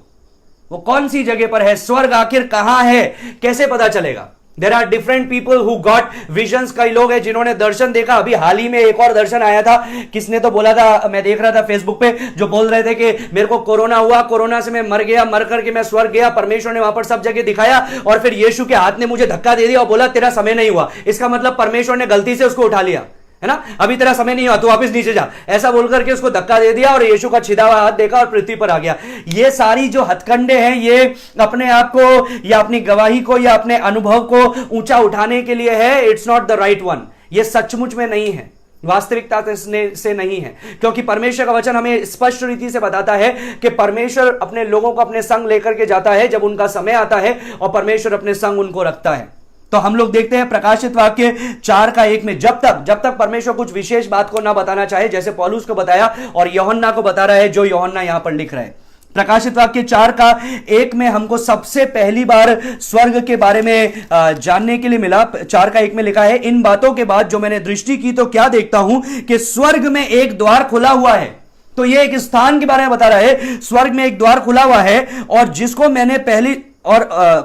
Speaker 1: वो कौन सी जगह पर है? स्वर्ग आखिर कहां है, कैसे पता चलेगा? There are different people who got visions. कई लोग हैं जिन्होंने दर्शन देखा। अभी हाल ही में एक और दर्शन आया था, किसने तो बोला था, मैं देख रहा था फेसबुक पे, जो बोल रहे थे कि मेरे को कोरोना हुआ, कोरोना से मैं मर गया, मर करके मैं स्वर्ग गया, परमेश्वर ने वहां पर सब जगह दिखाया, और फिर यीशु के हाथ ने मुझे धक्का दे दिया और बोला तेरा समय नहीं हुआ। इसका मतलब परमेश्वर ने गलती से उसको उठा लिया, है ना, अभी तेरा समय नहीं हुआ, तू वापस नीचे जा, ऐसा बोलकर के उसको धक्का दे दिया और यीशु का छिदा हुआ हाथ देखा और पृथ्वी पर आ गया। ये सारी जो हथकंडे हैं, ये अपने आप को या अपनी गवाही को या अपने अनुभव को ऊंचा उठाने के लिए है। It's not the right one, ये सचमुच में नहीं है, वास्तविकता से नहीं है, क्योंकि परमेश्वर का वचन हमें स्पष्ट रीति से बताता है कि परमेश्वर अपने लोगों को अपने संग लेकर के जाता है जब उनका समय आता है, और परमेश्वर अपने संग उनको रखता है। तो हम लोग देखते हैं प्रकाशित वाक्य 4:1 में, जब तक परमेश्वर कुछ विशेष बात को ना बताना चाहे, जैसे पौलुस को बताया और यूहन्ना को बता रहा है, जो यूहन्ना यहां पर लिख रहा है। प्रकाशित वाक्य 4:1 में हमको सबसे पहली बार स्वर्ग के बारे में जानने के लिए मिला। 4:1 में लिखा है, इन बातों के बाद जो मैंने दृष्टि की तो क्या देखता हूं कि स्वर्ग में एक द्वार खुला हुआ है। तो यह एक स्थान के बारे में बता रहा है, स्वर्ग में एक द्वार खुला हुआ है, और जिसको मैंने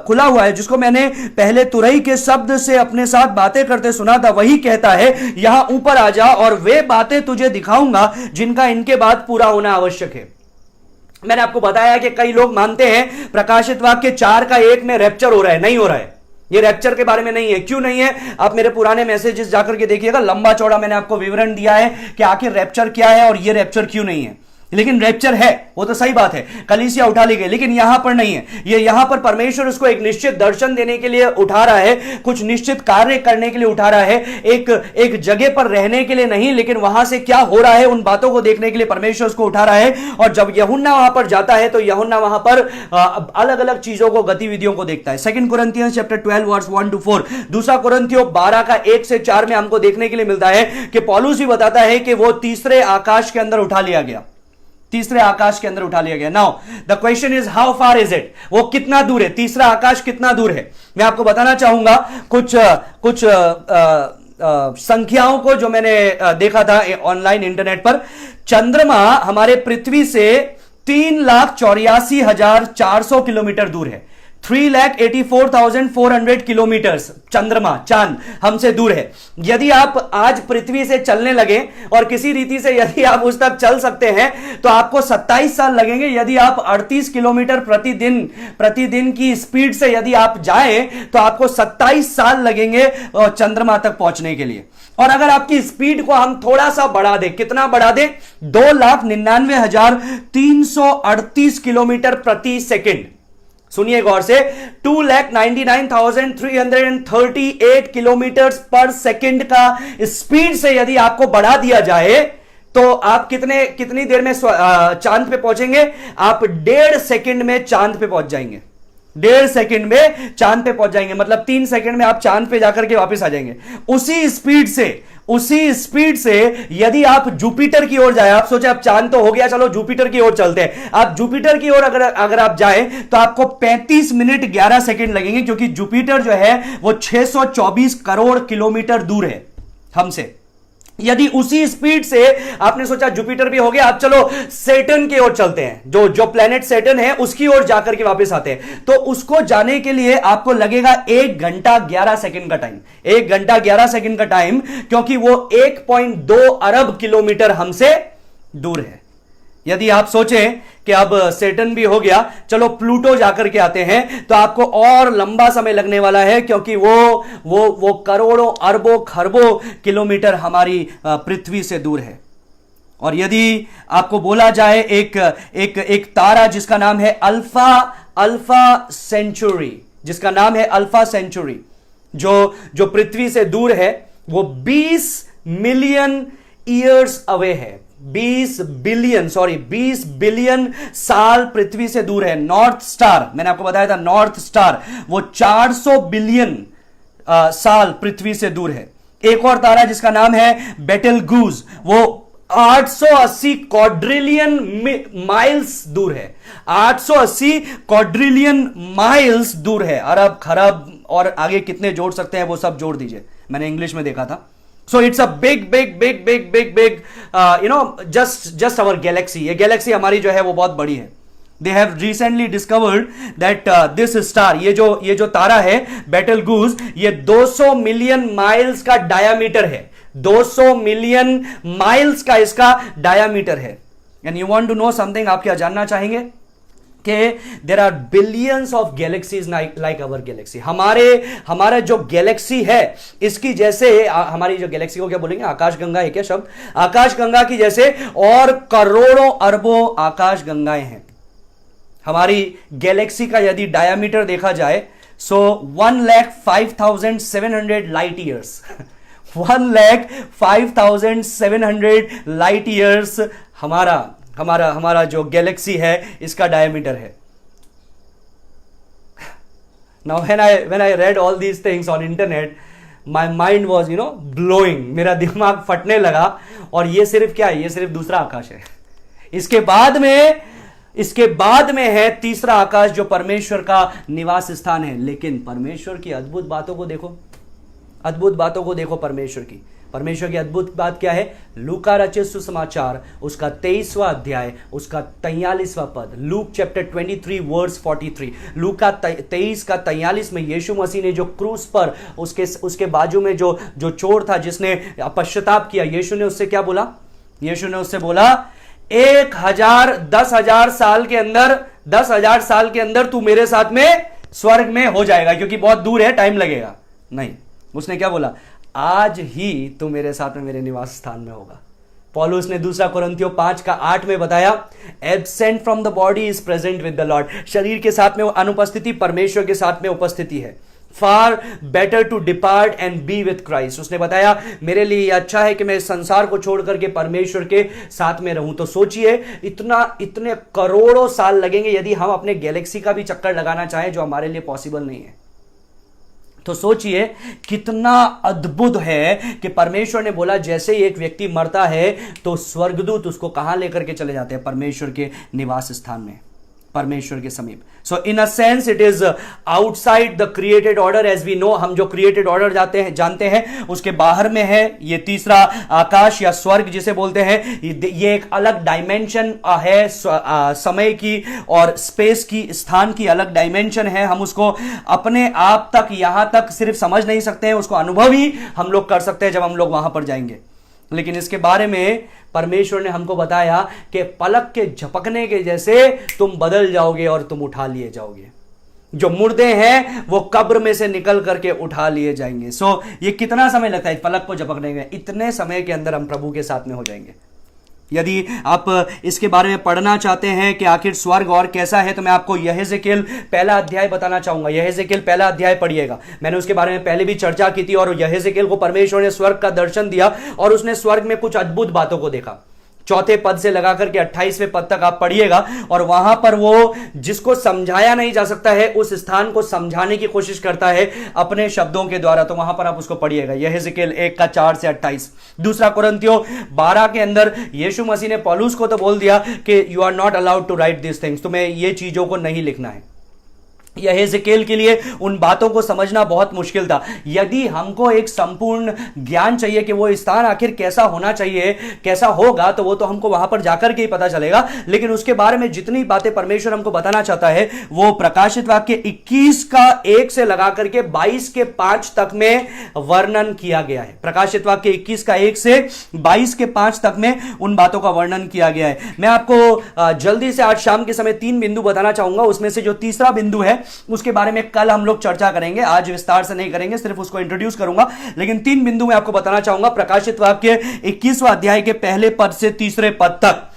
Speaker 1: खुला हुआ है, जिसको मैंने पहले तुरही के शब्द से अपने साथ बातें करते सुना था, वही कहता है, यहां ऊपर आ जा और वे बातें तुझे दिखाऊंगा जिनका इनके बाद पूरा होना आवश्यक है। मैंने आपको बताया कि कई लोग मानते हैं प्रकाशित वाक्य 4:1 में रैप्चर हो रहा है, नहीं हो रहा है, ये रैप्चर के बारे में नहीं है। क्यों नहीं है? आप मेरे पुराने मैसेजेस जाकर के देखिएगा, लंबा चौड़ा मैंने आपको विवरण दिया है कि आखिर रैप्चर क्या है और ये रैप्चर क्यों नहीं है। लेकिन रैप्चर है, वो तो सही बात है, कलीसिया उठा ली गई, लेकिन यहां पर नहीं है। ये यहां पर परमेश्वर उसको एक निश्चित दर्शन देने के लिए उठा रहा है, कुछ निश्चित कार्य करने के लिए उठा रहा है, एक जगह पर रहने के लिए नहीं, लेकिन वहां से क्या हो रहा है उन बातों को देखने के लिए परमेश्वर उसको उठा रहा है। और जब यूहन्ना वहां पर जाता है तो यूहन्ना वहां पर अलग अलग चीजों को, गतिविधियों को देखता है। 2 कुरिन्थियंस चैप्टर 12 वर्स 1 to 4, दूसरा कुरिन्थियों 12 का 1 से 4 में हमको देखने के लिए मिलता है कि पौलुस भी बताता है कि वो तीसरे आकाश के अंदर उठा लिया गया, तीसरे आकाश के अंदर उठा लिया गया। Now the question is how far is it, वो कितना दूर है, तीसरा आकाश कितना दूर है। मैं आपको बताना चाहूंगा कुछ संख्याओं को जो मैंने देखा था ऑनलाइन इंटरनेट पर। चंद्रमा हमारे पृथ्वी से 3,84,400 किलोमीटर दूर है। 3,84,400 किलोमीटर्स चंद्रमा, चांद हमसे दूर है। यदि आप आज पृथ्वी से चलने लगे और किसी रीति से यदि आप उस तक चल सकते हैं तो आपको 27 साल लगेंगे। यदि आप 38 किलोमीटर प्रतिदिन की स्पीड से यदि आप जाएं तो आपको 27 साल लगेंगे चंद्रमा तक पहुंचने के लिए। और अगर आपकी स्पीड को हम थोड़ा सा बढ़ा दें, कितना बढ़ा दें, 2,99,338 किलोमीटर प्रति सेकंड, सुनिए गौर से, 2,99,338 किलोमीटर पर सेकंड का स्पीड से यदि आपको बढ़ा दिया जाए तो आप कितनी देर में चांद पे पहुंचेंगे? आप 1.5 सेकंड में चांद पे पहुंच जाएंगे। 1.5 सेकंड में चांद पे पहुंच जाएंगे, मतलब 3 सेकंड में आप चांद पे जाकर के वापस आ जाएंगे। उसी स्पीड से यदि आप जुपिटर की ओर जाए, आप सोचे अब चांद तो हो गया, चलो जुपिटर की ओर चलते हैं। आप जुपिटर की ओर अगर आप जाए तो आपको 35 मिनट 11 सेकंड लगेंगे, क्योंकि जुपिटर जो है वो 624 करोड़ किलोमीटर दूर है हमसे। यदि उसी स्पीड से आपने सोचा जुपिटर भी हो गया, आप चलो सैटर्न की ओर चलते हैं, जो प्लेनेट सैटर्न है उसकी ओर जाकर के वापस आते हैं, तो उसको जाने के लिए आपको लगेगा 1 घंटा 11 सेकंड का टाइम। 1 घंटा 11 सेकंड का टाइम, क्योंकि वो 1.2 अरब किलोमीटर हमसे दूर है। यदि आप सोचें कि अब सैटर्न भी हो गया, चलो प्लूटो जाकर के आते हैं, तो आपको और लंबा समय लगने वाला है, क्योंकि वो करोड़ों अरबों खरबों किलोमीटर हमारी पृथ्वी से दूर है। और यदि आपको बोला जाए एक तारा जिसका नाम है अल्फा सेंचुरी, जिसका नाम है अल्फा सेंचुरी, जो पृथ्वी से दूर है, वो 20 मिलियन ईयर्स अवे है। 20 बिलियन साल पृथ्वी से दूर है। नॉर्थ स्टार, मैंने आपको बताया था नॉर्थ स्टार, वो 400 बिलियन साल पृथ्वी से दूर है। एक और तारा जिसका नाम है बेटलगूज, वो 880 क्वाड्रिलियन माइल्स दूर है। 880 क्वाड्रिलियन माइल्स दूर है। अरब खरब और आगे कितने जोड़ सकते हैं वो सब जोड़ दीजिए, मैंने इंग्लिश में देखा था। So it's a big, just our galaxy. ये गैलेक्सी हमारी जो है वो बहुत बड़ी है। They have recently discovered that this star, ये जो तारा है बेटलगूज, ये 200 मिलियन माइल्स का डायामीटर है। 200 मिलियन माइल्स का इसका डायामीटर है। And you want to know something, आप क्या जानना चाहेंगे? कि there are billions of galaxies like our galaxy. हमारा जो गैलेक्सी है, इसकी जैसे हमारी जो गैलेक्सी को क्या बोलेंगे, आकाशगंगा है क्या शब्द? आकाशगंगा की जैसे और करोड़ों अरबों आकाशगंगाएं हैं। हमारी गैलेक्सी का यदि डायामीटर देखा जाए, सो 1,05,700 लाइट ईयर्स 1,05,700 लाइट ईयर्स हमारा जो गैलेक्सी है इसका डायमीटर है। Now when I read all these things on internet, my mind was blowing, मेरा दिमाग फटने लगा। और ये सिर्फ क्या है? ये सिर्फ दूसरा आकाश है। इसके बाद में है तीसरा आकाश, जो परमेश्वर का निवास स्थान है। लेकिन परमेश्वर की अद्भुत बातों को देखो, परमेश्वर की अद्भुत बात क्या है? लूका रचित सुसमाचार, उसका 23वां अध्याय, उसका 43वां पद, लूक चैप्टर 23 वर्स 43। लूका 23 का 43 में यीशु मसीह ने जो क्रूस पर उसके बाजू में जो चोर था जिसने पश्चाताप किया, यीशु ने उससे क्या बोला? यीशु ने उससे बोला 10,000 साल के अंदर तू मेरे साथ में स्वर्ग में हो जाएगा, क्योंकि बहुत दूर है, टाइम लगेगा। नहीं, उसने क्या बोला? आज ही तू मेरे साथ में मेरे निवास स्थान में होगा। पौलुस ने दूसरा कोरिन्थियों 5:8 में बताया, absent from the body is present with the Lord. शरीर के साथ में वो अनुपस्थिति परमेश्वर के साथ में उपस्थिति है। Far better to depart and be with Christ. उसने बताया मेरे लिए यह अच्छा है कि मैं इस संसार को छोड़ करके परमेश्वर के साथ में रहूं। तो सोचिए इतने करोड़ों साल लगेंगे यदि हम अपने गैलेक्सी का भी चक्कर लगाना चाहें, जो हमारे लिए पॉसिबल नहीं है। तो सोचिए कितना अद्भुत है कि परमेश्वर ने बोला जैसे ही एक व्यक्ति मरता है तो स्वर्गदूत उसको कहां लेकर के चले जाते हैं? परमेश्वर के निवास स्थान में, परमेश्वर के समीप। So in a sense it is outside the created order. As we know, हम जो क्रिएटेड ऑर्डर जानते हैं उसके बाहर में है ये तीसरा आकाश या स्वर्ग जिसे बोलते हैं। ये एक अलग डायमेंशन है, समय की और स्पेस की, स्थान की अलग डायमेंशन है। हम उसको अपने आप तक, यहां तक सिर्फ समझ नहीं सकते हैं, उसको अनुभव ही हम लोग कर सकते हैं जब हम लोग वहां पर जाएंगे। लेकिन इसके बारे में परमेश्वर ने हमको बताया कि पलक के झपकने के जैसे तुम बदल जाओगे और तुम उठा लिए जाओगे। जो मुर्दे हैं वो कब्र में से निकल करके उठा लिए जाएंगे। सो ये कितना समय लगता है पलक को झपकने में? इतने समय के अंदर हम प्रभु के साथ में हो जाएंगे। यदि आप इसके बारे में पढ़ना चाहते हैं कि आखिर स्वर्ग और कैसा है, तो मैं आपको यहेजकेल पहला अध्याय बताना चाहूंगा। यहेजकेल पहला अध्याय पढ़िएगा। मैंने उसके बारे में पहले भी चर्चा की थी। और यहेजकेल को परमेश्वर ने स्वर्ग का दर्शन दिया और उसने स्वर्ग में कुछ अद्भुत बातों को देखा। चौथे पद से लगा करके 28वें पद तक आप पढ़िएगा और वहां पर वो जिसको समझाया नहीं जा सकता है उस स्थान को समझाने की कोशिश करता है अपने शब्दों के द्वारा। तो वहां पर आप उसको पढ़िएगा, यहेजकेल 1:4 से 28। दूसरा कोरिन्थियों 12 के अंदर यीशु मसीह ने पौलुस को तो बोल दिया कि you are not allowed to write this things, तुम्हें ये चीजों को नहीं लिखना है। यहेजकेल के लिए उन बातों को समझना बहुत मुश्किल था। यदि हमको एक संपूर्ण ज्ञान चाहिए कि वो स्थान आखिर कैसा होना चाहिए, कैसा होगा, तो वो तो हमको वहां पर जाकर के ही पता चलेगा। लेकिन उसके बारे में जितनी बातें परमेश्वर हमको बताना चाहता है वो प्रकाशित वाक्य 21:1 से लगा करके 22:5 तक में वर्णन किया गया है। प्रकाशित वाक्य 21:1 से 22:5 तक में उन बातों का वर्णन किया गया है। मैं आपको जल्दी से आज शाम के समय 3 बिंदु बताना चाहूंगा। उसमें से जो तीसरा बिंदु है उसके बारे में कल हम लोग चर्चा करेंगे, आज विस्तार से नहीं करेंगे, सिर्फ उसको इंट्रोड्यूस करूंगा। लेकिन 3 बिंदु मैं आपको बताना चाहूंगा प्रकाशित वाक्य 21वां अध्याय के पहले पद से तीसरे पद तक।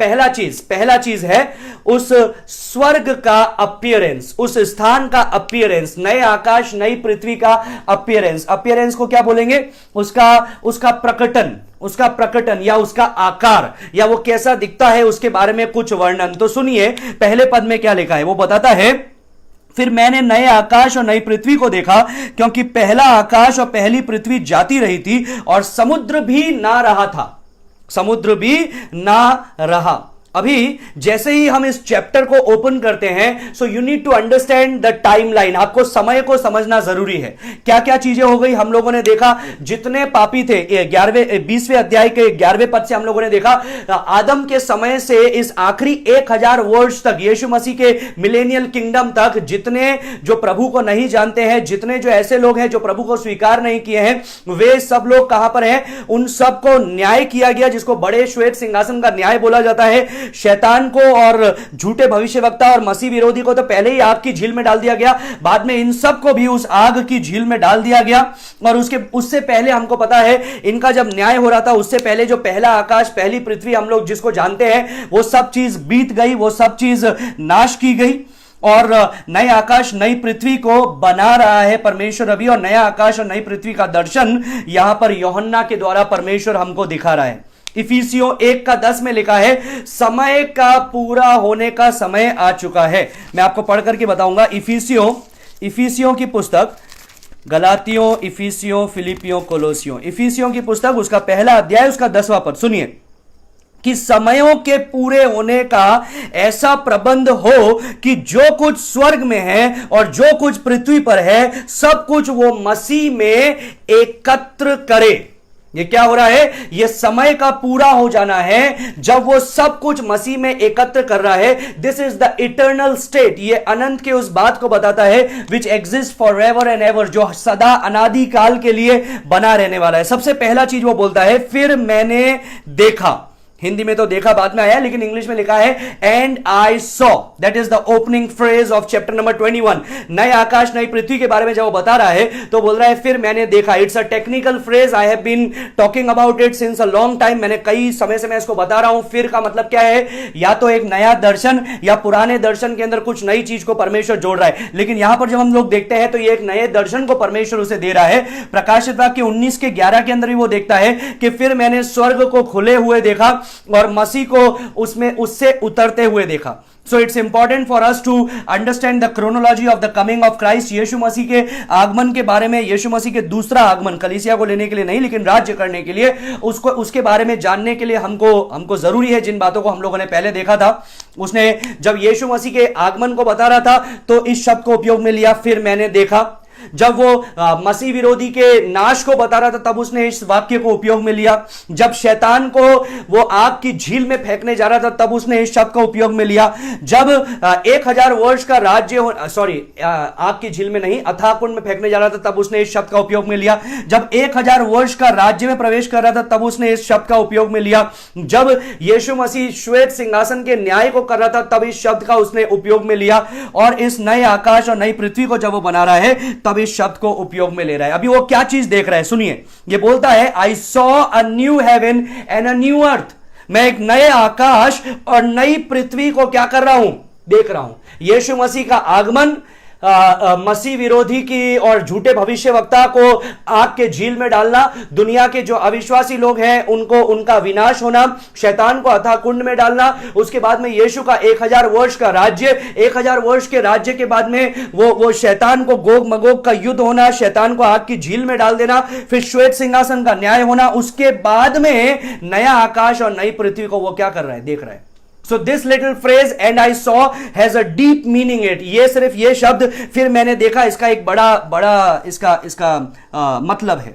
Speaker 1: पहला चीज है उस स्वर्ग का अपीयरेंस, उस स्थान का अपीयरेंस, नए आकाश नई पृथ्वी का अपीयरेंस। अपीयरेंस को क्या बोलेंगे? उसका प्रकटन या उसका आकार या वो कैसा दिखता है उसके बारे में कुछ वर्णन। तो सुनिए पहले पद में क्या लिखा है। वो बताता है, फिर मैंने नए आकाश और नई पृथ्वी को देखा, क्योंकि पहला आकाश और पहली पृथ्वी जाती रही थी और समुद्र भी ना रहा था। समुद्र भी ना रहा। अभी जैसे ही हम इस चैप्टर को ओपन करते हैं, so you need to understand the timeline. आपको समय को समझना जरूरी है। क्या क्या चीजें हो गई हम लोगों ने देखा। जितने पापी थे 20वें अध्याय के 11वें पद से हम लोगों ने देखा, आदम के समय से इस आखिरी 1000 वर्ष तक, यीशु मसीह के मिलेनियल किंगडम तक, जितने जो प्रभु को नहीं जानते हैं, जितने जो ऐसे लोग हैं जो प्रभु को स्वीकार नहीं किए हैं, वे सब लोग कहां पर हैं? उन सबको न्याय किया गया, जिसको बड़े श्वेत सिंहासन का न्याय बोला जाता है। शैतान को और झूठे भविष्यवक्ता और मसीह विरोधी को तो पहले ही आग की झील में डाल दिया गया, बाद में इन सब को भी उस आग की झील में डाल दिया गया। और उससे पहले हमको पता है इनका जब न्याय हो रहा था, उससे पहले जो पहला आकाश पहली पृथ्वी हम लोग जिसको जानते हैं, वो सब चीज बीत गई, वो सब चीज नाश की गई और नए आकाश नई पृथ्वी को बना रहा है परमेश्वर अभी। और नया आकाश और नई पृथ्वी का दर्शन यहां पर यूहन्ना के द्वारा परमेश्वर हमको दिखा रहा है। इफिसियों 1:10 में लिखा है, समय का पूरा होने का समय आ चुका है। मैं आपको पढ़ करके बताऊंगा। इफिसियों की पुस्तक, गलातियों, इफिसियों, फिलिपियों, कोलोसियों। इफिसियों की पुस्तक उसका पहला अध्याय उसका 10वां पद सुनिए कि समयों के पूरे होने का ऐसा प्रबंध हो कि जो कुछ स्वर्ग में है और जो कुछ पृथ्वी पर है, सब कुछ वो मसीह में एकत्र करे। ये क्या हो रहा है? ये समय का पूरा हो जाना है जब वो सब कुछ मसीह में एकत्र कर रहा है। This is the eternal state. ये अनंत के उस बात को बताता है which exist for ever and ever, जो सदा अनादि काल के लिए बना रहने वाला है। सबसे पहला चीज वो बोलता है, फिर मैंने देखा। हिंदी में तो देखा बाद में आया, लेकिन इंग्लिश में लिखा है and I saw, that is the opening phrase of chapter number 21। नए आकाश नई पृथ्वी के बारे में जब वो बता रहा है तो बोल रहा है फिर मैंने देखा। It's a technical phrase, I have been talking about it since a long time. मैंने कई समय से मैं इसको बता रहा हूं। फिर का मतलब क्या है, या तो एक नया दर्शन या पुराने दर्शन के अंदर कुछ नई चीज को परमेश्वर जोड़ रहा है। लेकिन यहां पर जब हम लोग देखते हैं तो ये एक नए दर्शन को परमेश्वर उसे दे रहा है। प्रकाशित वाक्य 19 के 11 के अंदर भी वो देखता है कि फिर मैंने स्वर्ग को खुले हुए देखा और मसीह को उसमें उससे उतरते हुए देखा। So it's important for us to understand the chronology of the coming of Christ। यीशु मसीह के आगमन के बारे में, यीशु मसीह के दूसरा आगमन कलीसिया को लेने के लिए नहीं, लेकिन राज्य करने के लिए, उसको उसके बारे में जानने के लिए हमको जरूरी है जिन बातों को हम लोगों ने पहले देखा था। उसने जब यीशु मसीह के आगमन को बता रहा था तो इस शब्द को उपयोग में लिया, फिर मैंने देखा। जब वो मसीह विरोधी के नाश को बता रहा था तब उसने इस वाक्य को उपयोग में लिया। जब शैतान को वो आग की झील में फेंकने जा रहा था तब उसने इस शब्द का उपयोग में लिया। जब 1000 वर्ष का राज्य, आग की झील में नहीं, अथाह कुंड में फेंकने जा रहा था तब उसने इस शब्द का उपयोग में लिया। जब 1000 वर्ष का राज्य में प्रवेश कर रहा था तब उसने इस शब्द का उपयोग में लिया। जब यीशु मसीह श्वेत सिंहासन के न्याय को कर रहा था तब इस शब्द का उसने उपयोग में लिया। और इस नए आकाश और नई पृथ्वी को जब वो बना रहा है तब इस शब्द को उपयोग में ले रहा है। अभी वो क्या चीज देख रहा है, सुनिए। ये बोलता है I saw a new heaven and a new earth. मैं एक नए आकाश और नई पृथ्वी को क्या कर रहा हूं, देख रहा हूं। यीशु मसीह का आगमन, मसीह विरोधी की और झूठे भविष्यवक्ता को आग के झील में डालना, दुनिया के जो अविश्वासी लोग हैं उनको उनका विनाश होना, शैतान को अथाह कुंड में डालना, उसके बाद में यीशु का 1000 वर्ष का राज्य, 1000 वर्ष के राज्य के बाद में वो शैतान को गोग मगोग का युद्ध होना, शैतान को आग की झील में डाल देना, फिर श्वेत सिंहासन का न्याय होना, उसके बाद में नया आकाश और नई पृथ्वी को वो क्या कर रहा है, देख रहा है। So this little phrase and I saw has a deep meaning in it। ये सिर्फ ये शब्द फिर मैंने देखा, इसका एक बड़ा इसका मतलब है।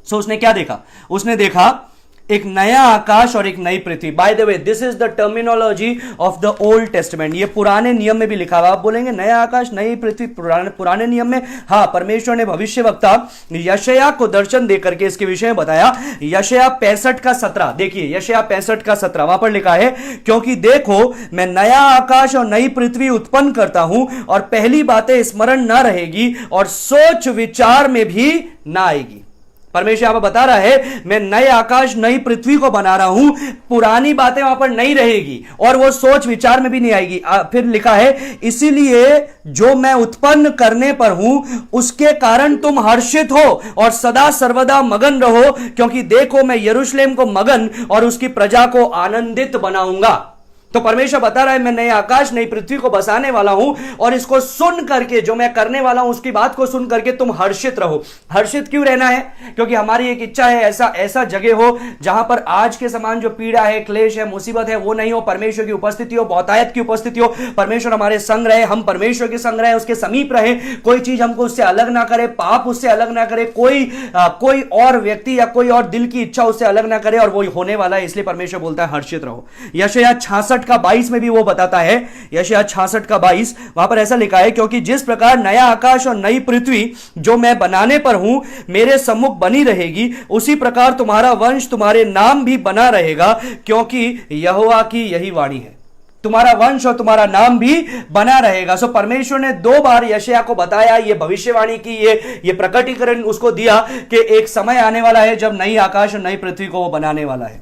Speaker 1: So उसने क्या देखा, उसने देखा एक नया आकाश और एक नई पृथ्वी। By the way this is the terminology of the Old Testament. ये पुराने नियम में भी लिखा हुआ। आप बोलेंगे नया आकाश नई पृथ्वी पुराने नियम में? हाँ, परमेश्वर ने भविष्यवक्ता यशायाह को दर्शन देकर के इसके विषय में बताया। यशायाह 65 का 17 देखिए, यशायाह 65 का 17 वहां पर लिखा है, क्योंकि देखो मैं नया आकाश और नई पृथ्वी उत्पन्न करता हूं और पहली बातें स्मरण ना रहेगी और सोच विचार में भी ना आएगी। परमेश्वर यहां पर बता रहा है मैं नए आकाश नई पृथ्वी को बना रहा हूं, पुरानी बातें वहां पर नहीं रहेगी और वो सोच विचार में भी नहीं आएगी। फिर लिखा है इसीलिए जो मैं उत्पन्न करने पर हूं उसके कारण तुम हर्षित हो और सदा सर्वदा मगन रहो, क्योंकि देखो मैं यरूशलेम को मगन और उसकी प्रजा को आनंदित बनाऊंगा। तो परमेश्वर बता रहा है मैं नए आकाश नई पृथ्वी को बसाने वाला हूं और इसको सुन करके, जो मैं करने वाला हूं उसकी बात को सुन करके तुम हर्षित रहो। हर्षित क्यों रहना है? क्योंकि हमारी एक इच्छा है ऐसा जगह हो जहां पर आज के समान जो पीड़ा है, क्लेश है, मुसीबत है वो नहीं हो। परमेश्वर की उपस्थिति हो, बहुतायत की उपस्थिति हो, परमेश्वर हमारे संग रहे, हम परमेश्वर के संग रहे, उसके समीप रहे, कोई चीज हमको उससे अलग ना करे, पाप उससे अलग ना करे, कोई और व्यक्ति या कोई और दिल की इच्छा उससे अलग ना करे, और वो होने वाला है। इसलिए परमेश्वर बोलता है हर्षित रहो। यशायाह 66 का 22 में भी वो बताता है, यशायाह 66 का 22, वहां पर ऐसा लिखा है क्योंकि जिस प्रकार नया आकाश और नई पृथ्वी जो मैं बनाने पर हूं मेरे सम्मुख बनी रहेगी, उसी प्रकार तुम्हारा वंश तुम्हारे नाम भी बना रहेगा, क्योंकि यहोवा की यही वाणी है। तुम्हारा वंश और तुम्हारा नाम भी बना रहेगा। सो परमेश्वर ने 2 बार यशायाह को बताया, ये भविष्यवाणी की, ये प्रकटीकरण उसको दिया कि एक समय आने वाला है जब नई आकाश और नई पृथ्वी को वो बनाने वाला है।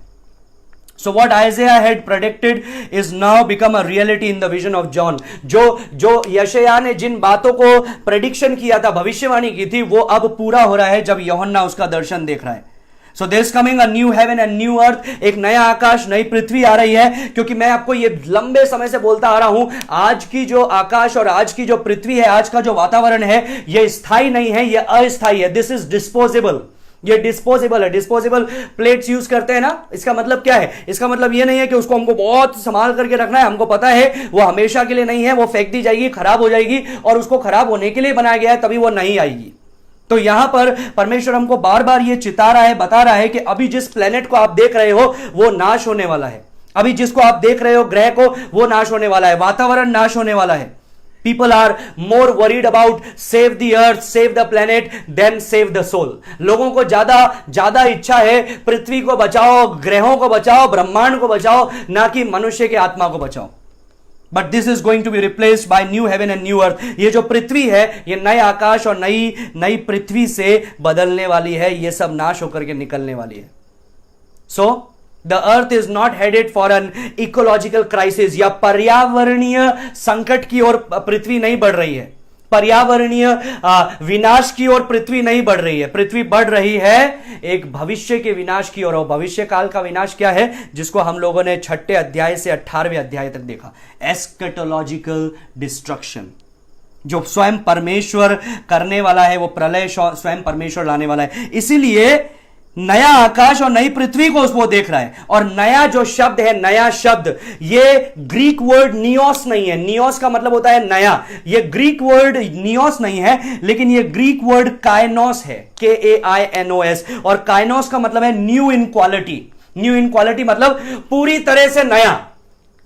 Speaker 1: So what Isaiah had predicted is now become a reality in the vision of John। जो यशायाह ने जिन बातों को प्रेडिक्शन किया था, भविष्यवाणी की थी, वो अब पूरा हो रहा है जब यूहन्ना उसका दर्शन देख रहा है। So there's coming a new heaven and new earth। एक नया आकाश नई पृथ्वी आ रही है, क्योंकि मैं आपको ये लंबे समय से बोलता आ रहा हूं, आज की जो आकाश और आज की जो पृथ्वी है, आज का जो वातावरण है, ये स्थायी नहीं है, ये अस्थायी है। This is disposable. ये डिस्पोजेबल है। डिस्पोजेबल प्लेट्स यूज करते हैं ना, इसका मतलब क्या है? इसका मतलब ये नहीं है कि उसको हमको बहुत संभाल करके रखना है। हमको पता है वो हमेशा के लिए नहीं है, वो फेंक दी जाएगी, खराब हो जाएगी, और उसको खराब होने के लिए बनाया गया है, तभी वो नहीं आएगी। तो यहां पर परमेश्वर हमको बार बार ये चिता रहा है, बता रहा है कि अभी जिस प्लेनेट को आप देख रहे हो वो नाश होने वाला है। अभी जिसको आप देख रहे हो ग्रह को, वो नाश होने वाला है, वातावरण नाश होने वाला है। People are more worried about save the earth, save the planet than save the soul. लोगों को ज्यादा इच्छा है पृथ्वी को बचाओ, ग्रहों को बचाओ, ब्रह्मांड को बचाओ, ना कि मनुष्य की आत्मा को बचाओ. But this is going to be replaced by new heaven and new earth. ये जो पृथ्वी है, ये नए आकाश और नई पृथ्वी से बदलने वाली है. ये सब नाश होकर के निकलने वाली है. So the earth is not headed for an ecological crisis, या पर्यावरणीय संकट की ओर पृथ्वी नहीं बढ़ रही है. पर्यावरणीय विनाश की ओर पृथ्वी नहीं बढ़ रही है. पृथ्वी बढ़ रही है एक भविष्य के विनाश की ओर. और भविष्य काल का विनाश क्या है, जिसको हम लोगों ने 6 अध्याय से 18वें अध्याय तक देखा. एस्केटोलॉजिकल डिस्ट्रक्शन, जो स्वयं परमेश्वर करने वाला है, वो प्रलय स्वयं परमेश्वर लाने वाला है. इसीलिए नया आकाश और नई पृथ्वी को वो देख रहा है. और नया जो शब्द है, नया शब्द, ये ग्रीक वर्ड नियोस नहीं है. नियोस का मतलब होता है नया. ये ग्रीक वर्ड नियोस नहीं है, लेकिन ये ग्रीक वर्ड काइनोस है, KAINOS. और काइनोस का मतलब है new in quality. New in quality मतलब पूरी तरह से नया.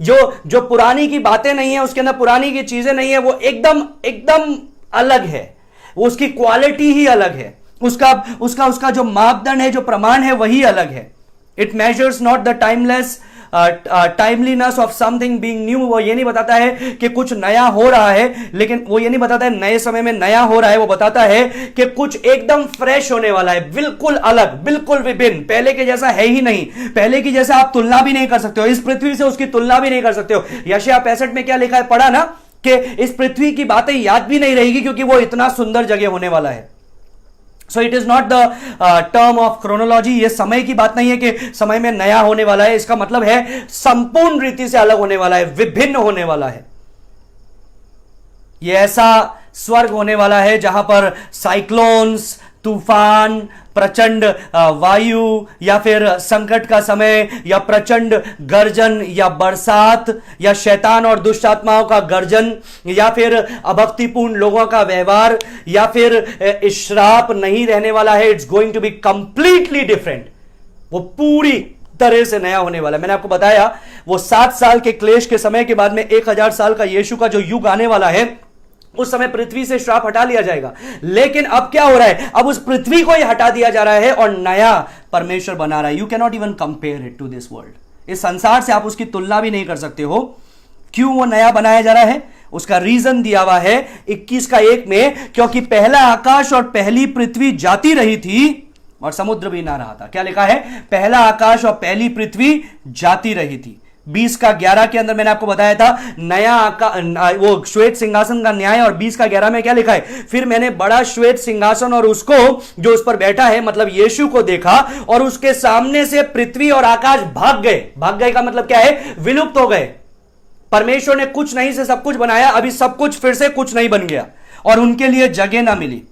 Speaker 1: जो पुरानी की बातें नहीं है, उसके अंदर पुरानी की चीजें नहीं है, वो एकदम अलग है. उसकी क्वालिटी ही अलग है. उसका जो मापदंड है, जो प्रमाण है, वही अलग है. It measures not the timeliness of something being new. वो ये नहीं बताता है कि कुछ नया हो रहा है, लेकिन वो ये नहीं बताता है नए समय में नया हो रहा है. वो बताता है कि कुछ एकदम फ्रेश होने वाला है, बिल्कुल अलग, बिल्कुल विभिन्न, पहले के जैसा है ही नहीं. पहले की जैसा आप तुलना भी नहीं कर सकते हो. इस पृथ्वी से उसकी तुलना भी नहीं कर सकते हो. यशायाह 65 में क्या लिखा है, पढ़ा ना, कि इस पृथ्वी की बातें याद भी नहीं रहेगी, क्योंकि वो इतना सुंदर जगह होने वाला है. So it is not the term of chronology. ये समय की बात नहीं है कि समय में नया होने वाला है. इसका मतलब है संपूर्ण रीति से अलग होने वाला है, विभिन्न होने वाला है. ये ऐसा स्वर्ग होने वाला है जहां पर साइक्लोन्स, तूफान, प्रचंड वायु, या फिर संकट का समय, या प्रचंड गर्जन, या बरसात, या शैतान और दुष्ट आत्माओं का गर्जन, या फिर अभक्तिपूर्ण लोगों का व्यवहार, या फिर श्राप नहीं रहने वाला है. It's going to be completely different. वो पूरी तरह से नया होने वाला है. मैंने आपको बताया वो 7 साल के क्लेश के समय के बाद में 1000 साल का यीशु का जो युग आने वाला है, उस समय पृथ्वी से श्राप हटा लिया जाएगा. लेकिन अब क्या हो रहा है, अब उस पृथ्वी को ही हटा दिया जा रहा है और नया परमेश्वर बना रहा है. You can not even compare it to this world. इस संसार से आप उसकी तुलना भी नहीं कर सकते हो. क्यों वो नया बनाया जा रहा है, उसका रीजन दिया हुआ है 21:1 में. क्योंकि पहला आकाश और पहली पृथ्वी जाती रही थी और समुद्र भी ना रहा था. क्या लिखा है, पहला आकाश और पहली पृथ्वी जाती रही थी. 20:11 के अंदर मैंने आपको बताया था नया वो श्वेत सिंहासन का न्याय. और 20:11 में क्या लिखा है, फिर मैंने बड़ा श्वेत सिंहासन और उसको जो उस पर बैठा है, मतलब यीशु को देखा, और उसके सामने से पृथ्वी और आकाश भाग गए. भाग गए का मतलब क्या है, विलुप्त हो गए. परमेश्वर ने कुछ नहीं से सब कुछ बनाया, अभी सब कुछ फिर से कुछ नहीं बन गया और उनके लिए जगह ना मिली.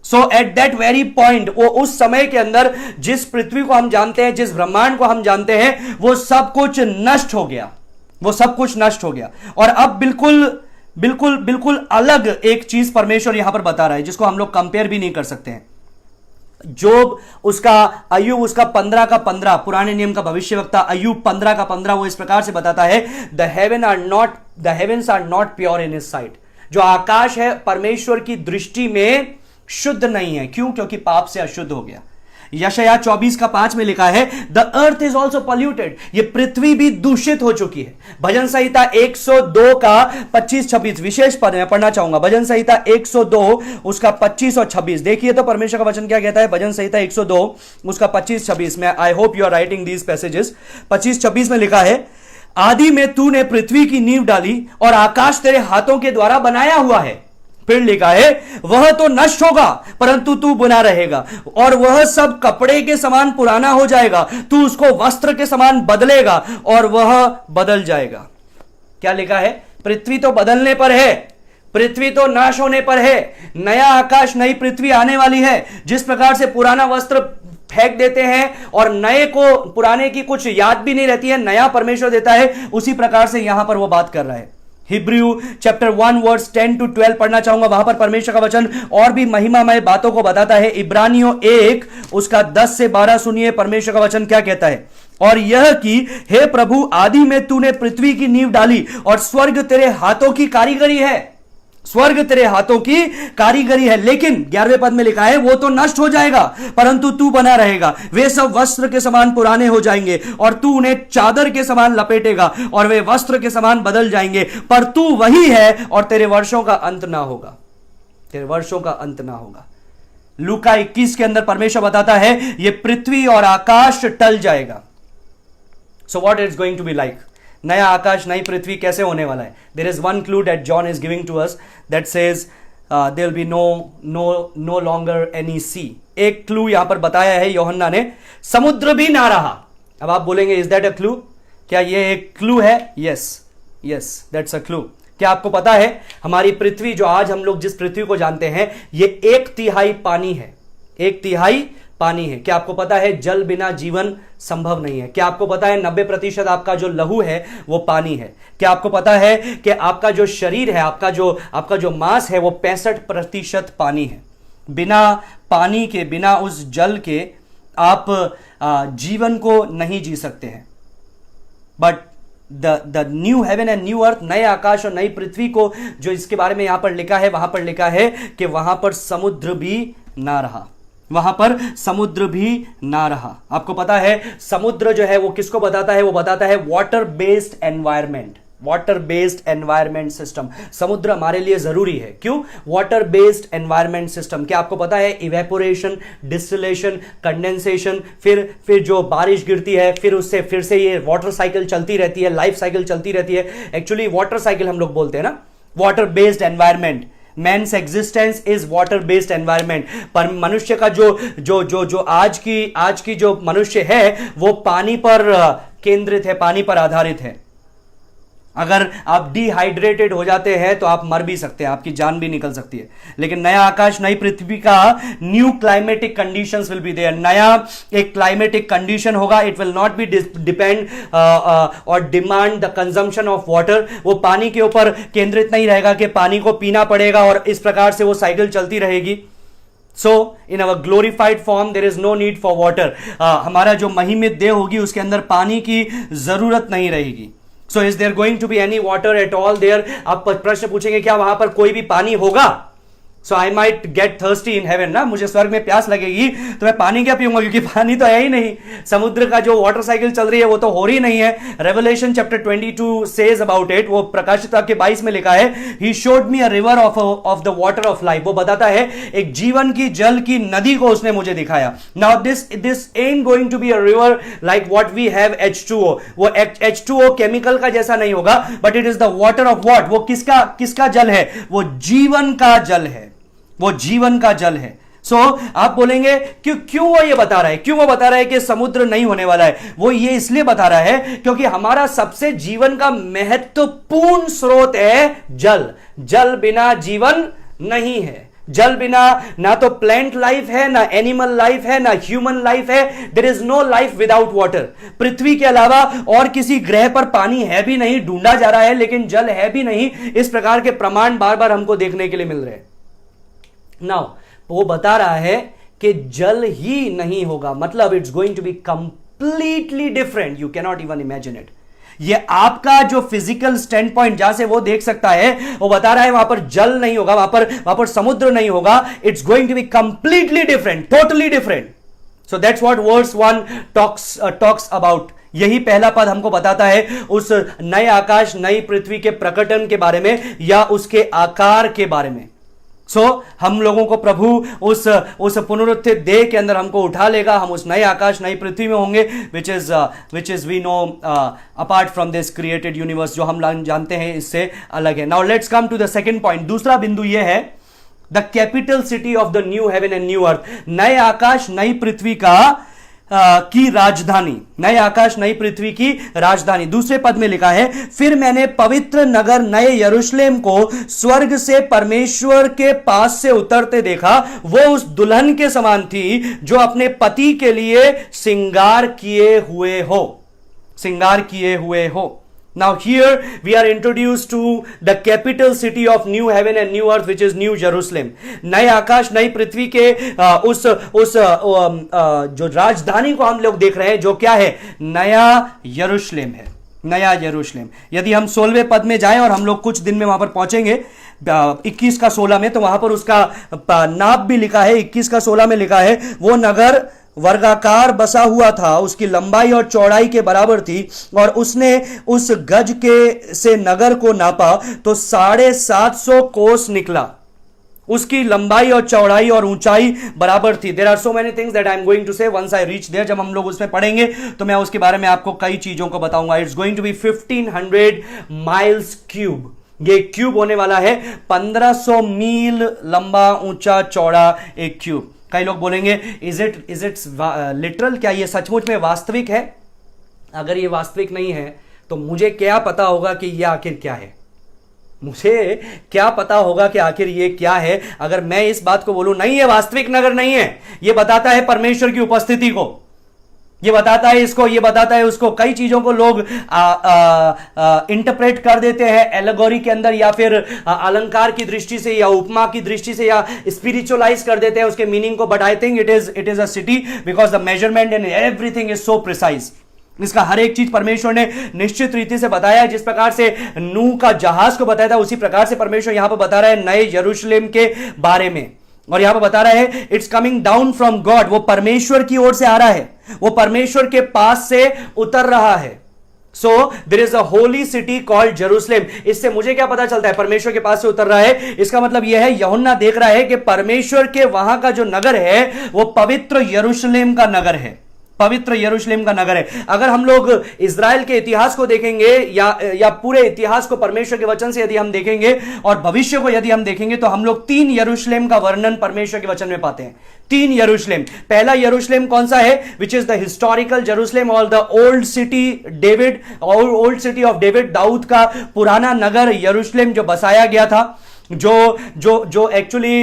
Speaker 1: सो एट दैट वेरी पॉइंट, वो उस समय के अंदर जिस पृथ्वी को हम जानते हैं, जिस ब्रह्मांड को हम जानते हैं, वो सब कुछ नष्ट हो गया. वो सब कुछ नष्ट हो गया. और अब बिल्कुल अलग एक चीज परमेश्वर यहां पर बता रहा है, जिसको हम लोग कंपेयर भी नहीं कर सकते हैं. जोब उसका अय्यूब उसका 15:15, पुराने नियम का भविष्यवक्ता अय्यूब 15:15 वो इस प्रकार से बताता है, the heavens are not pure in his sight. जो आकाश है परमेश्वर की दृष्टि में शुद्ध नहीं है. क्यों, क्योंकि पाप से अशुद्ध हो गया. यशायाह 24:5 में लिखा है, the earth is also polluted. ये पृथ्वी भी दूषित हो चुकी है. भजन संहिता 102 का 25-26 विशेष पद मैं पढ़ना चाहूंगा. भजन संहिता 102 उसका 25 और 26 देखिए तो परमेश्वर का वचन क्या कहता है. भजन संहिता 102 उसका 25-26 में, I hope you are writing these passages. 25-26 में लिखा है, आदि में तूने पृथ्वी की नींव डाली और आकाश तेरे हाथों के द्वारा बनाया हुआ है. फिर लिखा है, वह तो नष्ट होगा परंतु तू बना रहेगा, और वह सब कपड़े के समान पुराना हो जाएगा, तू उसको वस्त्र के समान बदलेगा और वह बदल जाएगा. क्या लिखा है, पृथ्वी तो बदलने पर है, पृथ्वी तो नाश होने पर है. नया आकाश नई पृथ्वी आने वाली है. जिस प्रकार से पुराना वस्त्र फेंक देते हैं और नए को, पुराने की कुछ याद भी नहीं रहती है, नया परमेश्वर देता है, उसी प्रकार से यहां पर वो बात कर रहा है. हिब्रू चैप्टर 1 वर्स 10-12 पढ़ना चाहूंगा. वहां पर परमेश्वर का वचन और भी महिमामय बातों को बताता है. इब्रानियों 1 उसका 10 से 12 सुनिए परमेश्वर का वचन क्या कहता है. और यह कि हे प्रभु, आदि में तूने पृथ्वी की नींव डाली और स्वर्ग तेरे हाथों की कारीगरी है. स्वर्ग तेरे हाथों की कारीगरी है, लेकिन 11वें पद में लिखा है वो तो नष्ट हो जाएगा परंतु तू बना रहेगा। वे सब वस्त्र के समान पुराने हो जाएंगे और तू उन्हें चादर के समान लपेटेगा और वे वस्त्र के समान बदल जाएंगे, पर तू वही है और तेरे वर्षों का अंत ना होगा, तेरे वर्षों का अंत ना होगा। लूका 21 के अंदर परमेश्वर बताता है ये पृथ्वी और आकाश टल जाएगा। So what it's going to be like? नया आकाश नई पृथ्वी कैसे होने वाला है? There is one clue that John is giving to us that says there will be no longer any sea. एक क्लू यहां पर बताया है यूहन्ना ने, समुद्र भी ना रहा। अब आप बोलेंगे इज दैट अ क्लू? क्या ये एक क्लू है? Yes that's a clue. क्या आपको पता है हमारी पृथ्वी, जो आज हम लोग जिस पृथ्वी को जानते हैं, ये 1/3 पानी है, 1/3 पानी है। क्या आपको पता है जल बिना जीवन संभव नहीं है? क्या आपको पता है 90% आपका जो लहू है वो पानी है? क्या आपको पता है कि आपका जो शरीर है, आपका जो मांस है वो 65% पानी है? बिना पानी के, बिना उस जल के आप जीवन को नहीं जी सकते हैं। But the new heaven and new earth, नए आकाश और नई पृथ्वी को जो इसके बारे में यहां पर लिखा है, वहां पर लिखा है कि वहां पर समुद्र भी ना रहा, वहां पर समुद्र भी ना रहा। आपको पता है समुद्र जो है वो किसको बताता है? वो बताता है water based environment, water based environment system. समुद्र हमारे लिए जरूरी है। क्यों? Water based environment system. क्या आपको पता है इवेपोरेशन, डिस्टिलेशन, कंडेंसेशन, फिर जो बारिश गिरती है फिर उससे फिर से ये वाटर साइकिल चलती रहती है, लाइफ साइकिल चलती रहती है। एक्चुअली वाटर साइकिल हम लोग बोलते हैं ना, water based environment. Man's existence is water based environment. पर मनुष्य का जो आज की जो मनुष्य है वो पानी पर केंद्रित है, पानी पर आधारित है। अगर आप डिहाइड्रेटेड हो जाते हैं तो आप मर भी सकते हैं, आपकी जान भी निकल सकती है। लेकिन नया आकाश नई पृथ्वी का new climatic conditions will be there. नया एक क्लाइमेटिक कंडीशन होगा। It will not be depend और demand the consumption of water. वो पानी के ऊपर केंद्रित नहीं रहेगा कि पानी को पीना पड़ेगा और इस प्रकार से वो साइकिल चलती रहेगी। So in our glorified form there is no need for water. हमारा जो महिमित देह होगी उसके अंदर पानी की जरूरत नहीं रहेगी। So is there going to be any water at all there? आप प्रश्न पूछेंगे क्या वहां पर कोई भी पानी होगा? So I might get thirsty in heaven ना, मुझे स्वर्ग में प्यास लगेगी तो मैं पानी क्या पीऊंगा, क्योंकि पानी तो है ही नहीं। समुद्र का जो वाटर साइकिल चल रही है वो तो हो रही नहीं है। Revelation chapter 22 says about it, वो प्रकाशित वाक्य 22 में लिखा है, he showed me a river of the water of life. वो बताता है एक जीवन की जल की नदी को उसने मुझे दिखाया। Now this ain't going to be a river like what we have H2O। वो H2O केमिकल का जैसा नहीं होगा, but it is the water of what? वो किसका जल है? वो जीवन का जल है, वो जीवन का जल है। सो आप बोलेंगे क्यों वो ये बता रहा है, क्यों वो बता रहा है कि समुद्र नहीं होने वाला है? वो ये इसलिए बता रहा है क्योंकि हमारा सबसे जीवन का महत्वपूर्ण स्रोत है जल। जल बिना जीवन नहीं है। जल बिना ना तो प्लांट लाइफ है, ना एनिमल लाइफ है, ना ह्यूमन लाइफ है। There is no life without water. पृथ्वी के अलावा और किसी ग्रह पर पानी है भी नहीं, ढूंढा जा रहा है लेकिन जल है भी नहीं। इस प्रकार के प्रमाण बार बार हमको देखने के लिए मिल रहे हैं। नाउ वो बता रहा है कि जल ही नहीं होगा, मतलब it's going to be completely different. You cannot even imagine it. ये आपका जो फिजिकल स्टैंड पॉइंट जहां से वो देख सकता है, वो बता रहा है वहां पर जल नहीं होगा, वहां पर समुद्र नहीं होगा। It's going to be completely different, totally different. So that's what verse 1 talks about. यही पहला पद हमको बताता है उस नए आकाश नई पृथ्वी के प्रकटन के बारे में या उसके आकार के बारे में। हम लोगों को प्रभु उस पुनरुत्थित देह के अंदर हमको उठा लेगा। हम उस नए आकाश नई पृथ्वी में होंगे, which is we know apart from this created universe, जो हम जानते हैं इससे अलग है। Now let's come to the second point. दूसरा बिंदु यह है the capital city of the new heaven and new earth. नए आकाश नई पृथ्वी की राजधानी, नए आकाश नई पृथ्वी की राजधानी। दूसरे पद में लिखा है, फिर मैंने पवित्र नगर नए यरूशलेम को स्वर्ग से परमेश्वर के पास से उतरते देखा। वो उस दुल्हन के समान थी जो अपने पति के लिए श्रृंगार किए हुए हो, श्रृंगार किए हुए हो। Now here we are introduced to the capital city of new heaven and new earth, which is New Jerusalem। नए आकाश नई पृथ्वी के उस जो राजधानी को हम लोग देख रहे हैं, जो क्या है? नया यरूशलेम है। नया यरूशलेम। यदि हम 16वें पद में जाएं और हम लोग कुछ दिन में वहां पर पहुंचेंगे 21 का 16 में, तो वहां पर उसका नाप भी लिखा है। 21 का 16 में लिखा है, वो नगर वर्गाकार बसा हुआ था, उसकी लंबाई और चौड़ाई के बराबर थी, और उसने उस गज के से नगर को नापा तो 750 कोस निकला। उसकी लंबाई और चौड़ाई और ऊंचाई बराबर थी। There are so many things that I am going to say once I reach there. जब हम लोग उसमें पढ़ेंगे तो मैं उसके बारे में आपको कई चीजों को बताऊंगा। It's going to be 1500 miles cube. ये क्यूब होने वाला है, 1500 मील लंबा ऊंचा चौड़ा एक क्यूब। कई लोग बोलेंगे इज इट लिटरल, क्या ये सचमुच में वास्तविक है? अगर ये वास्तविक नहीं है तो मुझे क्या पता होगा कि ये आखिर क्या है? मुझे क्या पता होगा कि आखिर ये क्या है? अगर मैं इस बात को बोलूं नहीं ये वास्तविक नगर नहीं है, ये बताता है परमेश्वर की उपस्थिति को, ये बताता है इसको, ये बताता है उसको। कई चीजों को लोग इंटरप्रेट कर देते हैं एलेगोरी के अंदर, या फिर अलंकार की दृष्टि से, या उपमा की दृष्टि से, या स्पिरिचुअलाइज कर देते हैं उसके मीनिंग को। But I think it is a city because the measurement and everything is so precise. इसका हर एक चीज परमेश्वर ने निश्चित रीति से बताया है। जिस प्रकार से नूह का जहाज को बताया था, उसी प्रकार से परमेश्वर यहां पर बता रहा है नए यरूशलेम के बारे में। और यहां पर बता रहा है it's coming down from God, वो परमेश्वर की ओर से आ रहा है, वो परमेश्वर के पास से उतर रहा है। So there is a holy city called Jerusalem. इससे मुझे क्या पता चलता है? परमेश्वर के पास से उतर रहा है, इसका मतलब यह है यूहन्ना देख रहा है कि परमेश्वर के वहां का जो नगर है वो पवित्र यरूशलेम का नगर है, पवित्र यरूशलेम का नगर है। अगर हम लोग इजराइल के इतिहास को देखेंगे या पूरे इतिहास को परमेश्वर के वचन से यदि हम देखेंगे और भविष्य को यदि हम देखेंगे, तो हम लोग 3 यरूशलेम का वर्णन परमेश्वर के वचन में पाते हैं। 3 यरूशलेम। पहला यरूशलेम कौन सा है? Which is the historical Jerusalem और the old city David, old city of David, Daud का पुराना नगर यरूशलेम जो बसाया गया था, जो एक्चुअली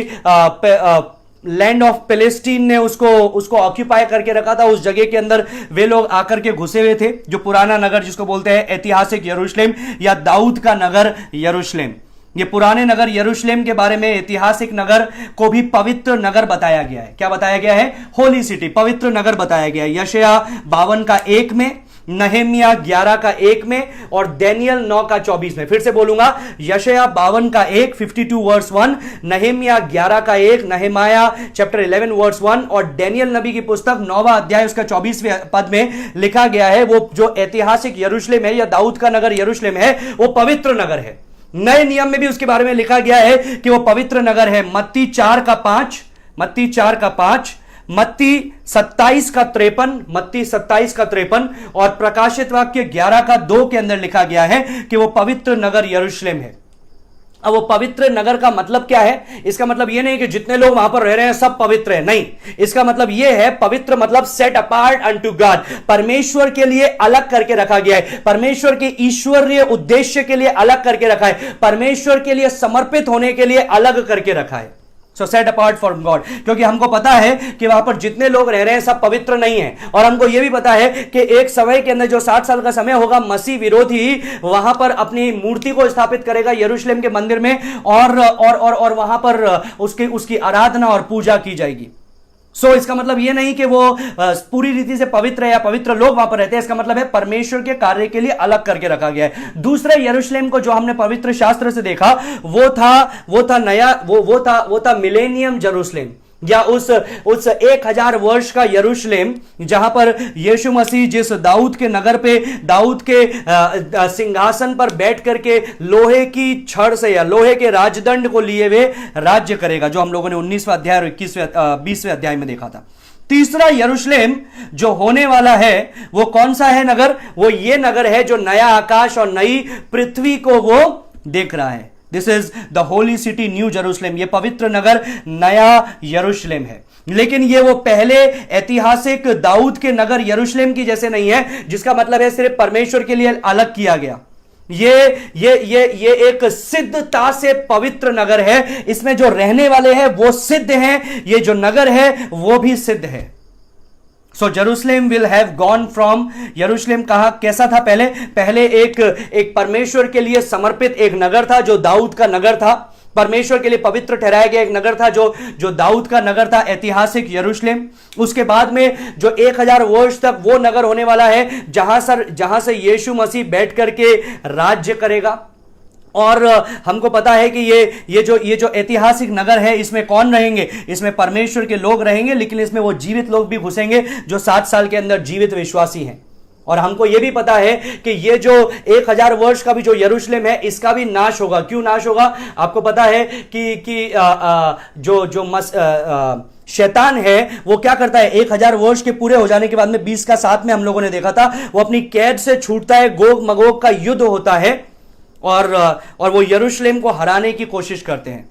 Speaker 1: लैंड ऑफ पैलेस्टीन ने उसको ऑक्यूपाई करके रखा था। उस जगह के अंदर वे लोग आकर के घुसे हुए थे, जो पुराना नगर जिसको बोलते हैं ऐतिहासिक यरूशलेम या दाऊद का नगर यरूशलेम। ये पुराने नगर यरूशलेम के बारे में, ऐतिहासिक नगर को भी पवित्र नगर बताया गया है। क्या बताया गया है? होली सिटी, पवित्र नगर बताया गया है। यशायाह 52 का 1 में, नहम्याह 11 का 1 में, और दानियेल 9 का 24 में। फिर से बोलूंगा, यशायाह 52 का 1 52 वर्स 1, नहम्याह 11 का 1, नहमाया चैप्टर 11 वर्स 1, और दानियेल नबी की पुस्तक 9वां अध्याय उसका 24वें पद में लिखा गया है वो जो ऐतिहासिक यरूशलेम है या दाऊद का नगर यरूशलेम है, वो पवित्र नगर है। नए नियम में भी उसके बारे में लिखा गया है कि वो पवित्र नगर है। मत्ती 4 का 5, मत्ती 4 का 5, मत्ती 27 का 53, मत्ती 27 का 53, और प्रकाशित वाक्य 11 का 2 के अंदर लिखा गया है कि वो पवित्र नगर यरूशलेम है। अब वो पवित्र नगर का मतलब क्या है? इसका मतलब ये नहीं कि जितने लोग वहां पर रह रहे हैं सब पवित्र है, नहीं। इसका मतलब ये है, पवित्र मतलब सेट अपार्ट अनटू गॉड, परमेश्वर के लिए अलग करके रखा गया है, परमेश्वर के ईश्वरीय उद्देश्य के लिए अलग करके रखा है, परमेश्वर के लिए समर्पित होने के लिए अलग करके रखा है। सो सेट अपार्ट फ्रॉम गॉड, क्योंकि हमको पता है कि वहां पर जितने लोग रह रहे हैं सब पवित्र नहीं है। और हमको यह भी पता है कि एक समय के अंदर जो 60 साल का समय होगा, मसीह विरोधी वहां पर अपनी मूर्ति को स्थापित करेगा यरूशलेम के मंदिर में, और वहां पर उसकी आराधना और पूजा की जाएगी। सो इसका मतलब यह नहीं कि वो पूरी रीति से पवित्र है या पवित्र लोग वहां पर रहते हैं। इसका मतलब है परमेश्वर के कार्य के लिए अलग करके रखा गया है। दूसरे यरूशलेम को जो हमने पवित्र शास्त्र से देखा वो था मिलेनियम यरूशलेम, या उस 1000 वर्ष का यरूशलेम, जहां पर यीशु मसीह जिस दाऊद के नगर पे, दाऊद के सिंहासन पर बैठ करके लोहे की छड़ से या लोहे के राजदंड को लिए हुए राज्य करेगा, जो हम लोगों ने 19वां अध्याय और 20वें अध्याय में देखा था। तीसरा यरूशलेम जो होने वाला है वो कौन सा है नगर? वो ये नगर है जो नया आकाश और नई पृथ्वी को वो देख रहा है। This is the holy city new Jerusalem. ये पवित्र नगर नया यरूशलेम है, लेकिन ये वो पहले ऐतिहासिक दाऊद के नगर यरूशलेम की जैसे नहीं है, जिसका मतलब है सिर्फ परमेश्वर के लिए अलग किया गया। ये एक सिद्धता से पवित्र नगर है। इसमें जो रहने वाले हैं वो सिद्ध हैं, ये जो नगर है वो भी सिद्ध है। So Jerusalem will have gone from, Yarushalem कहा कैसा था? पहले एक परमेश्वर के लिए समर्पित एक नगर था जो दाऊद का नगर था, परमेश्वर के लिए पवित्र ठहराया गया एक नगर था जो जो दाऊद का नगर था, ऐतिहासिक यरूशलेम। उसके बाद में जो 1000 वर्ष तक वो नगर होने वाला है जहां से यीशु मसीह बैठ करके राज्य करेगा। और हमको पता है कि ये जो ऐतिहासिक नगर है, इसमें कौन रहेंगे? इसमें परमेश्वर के लोग रहेंगे, लेकिन इसमें वो जीवित लोग भी घुसेंगे जो 7 साल के अंदर जीवित विश्वासी हैं। और हमको यह भी पता है कि ये जो 1000 वर्ष का भी जो यरूशलेम है, इसका भी नाश होगा। क्यों नाश होगा? आपको पता है कि शैतान है वो क्या करता है, 1000 वर्ष के पूरे हो जाने के बाद में 20 का 7 में हम लोगों ने देखा था, वो अपनी कैद से छूटता है, गोग मगोग का युद्ध होता है और वो यरूशलेम को हराने की कोशिश करते हैं।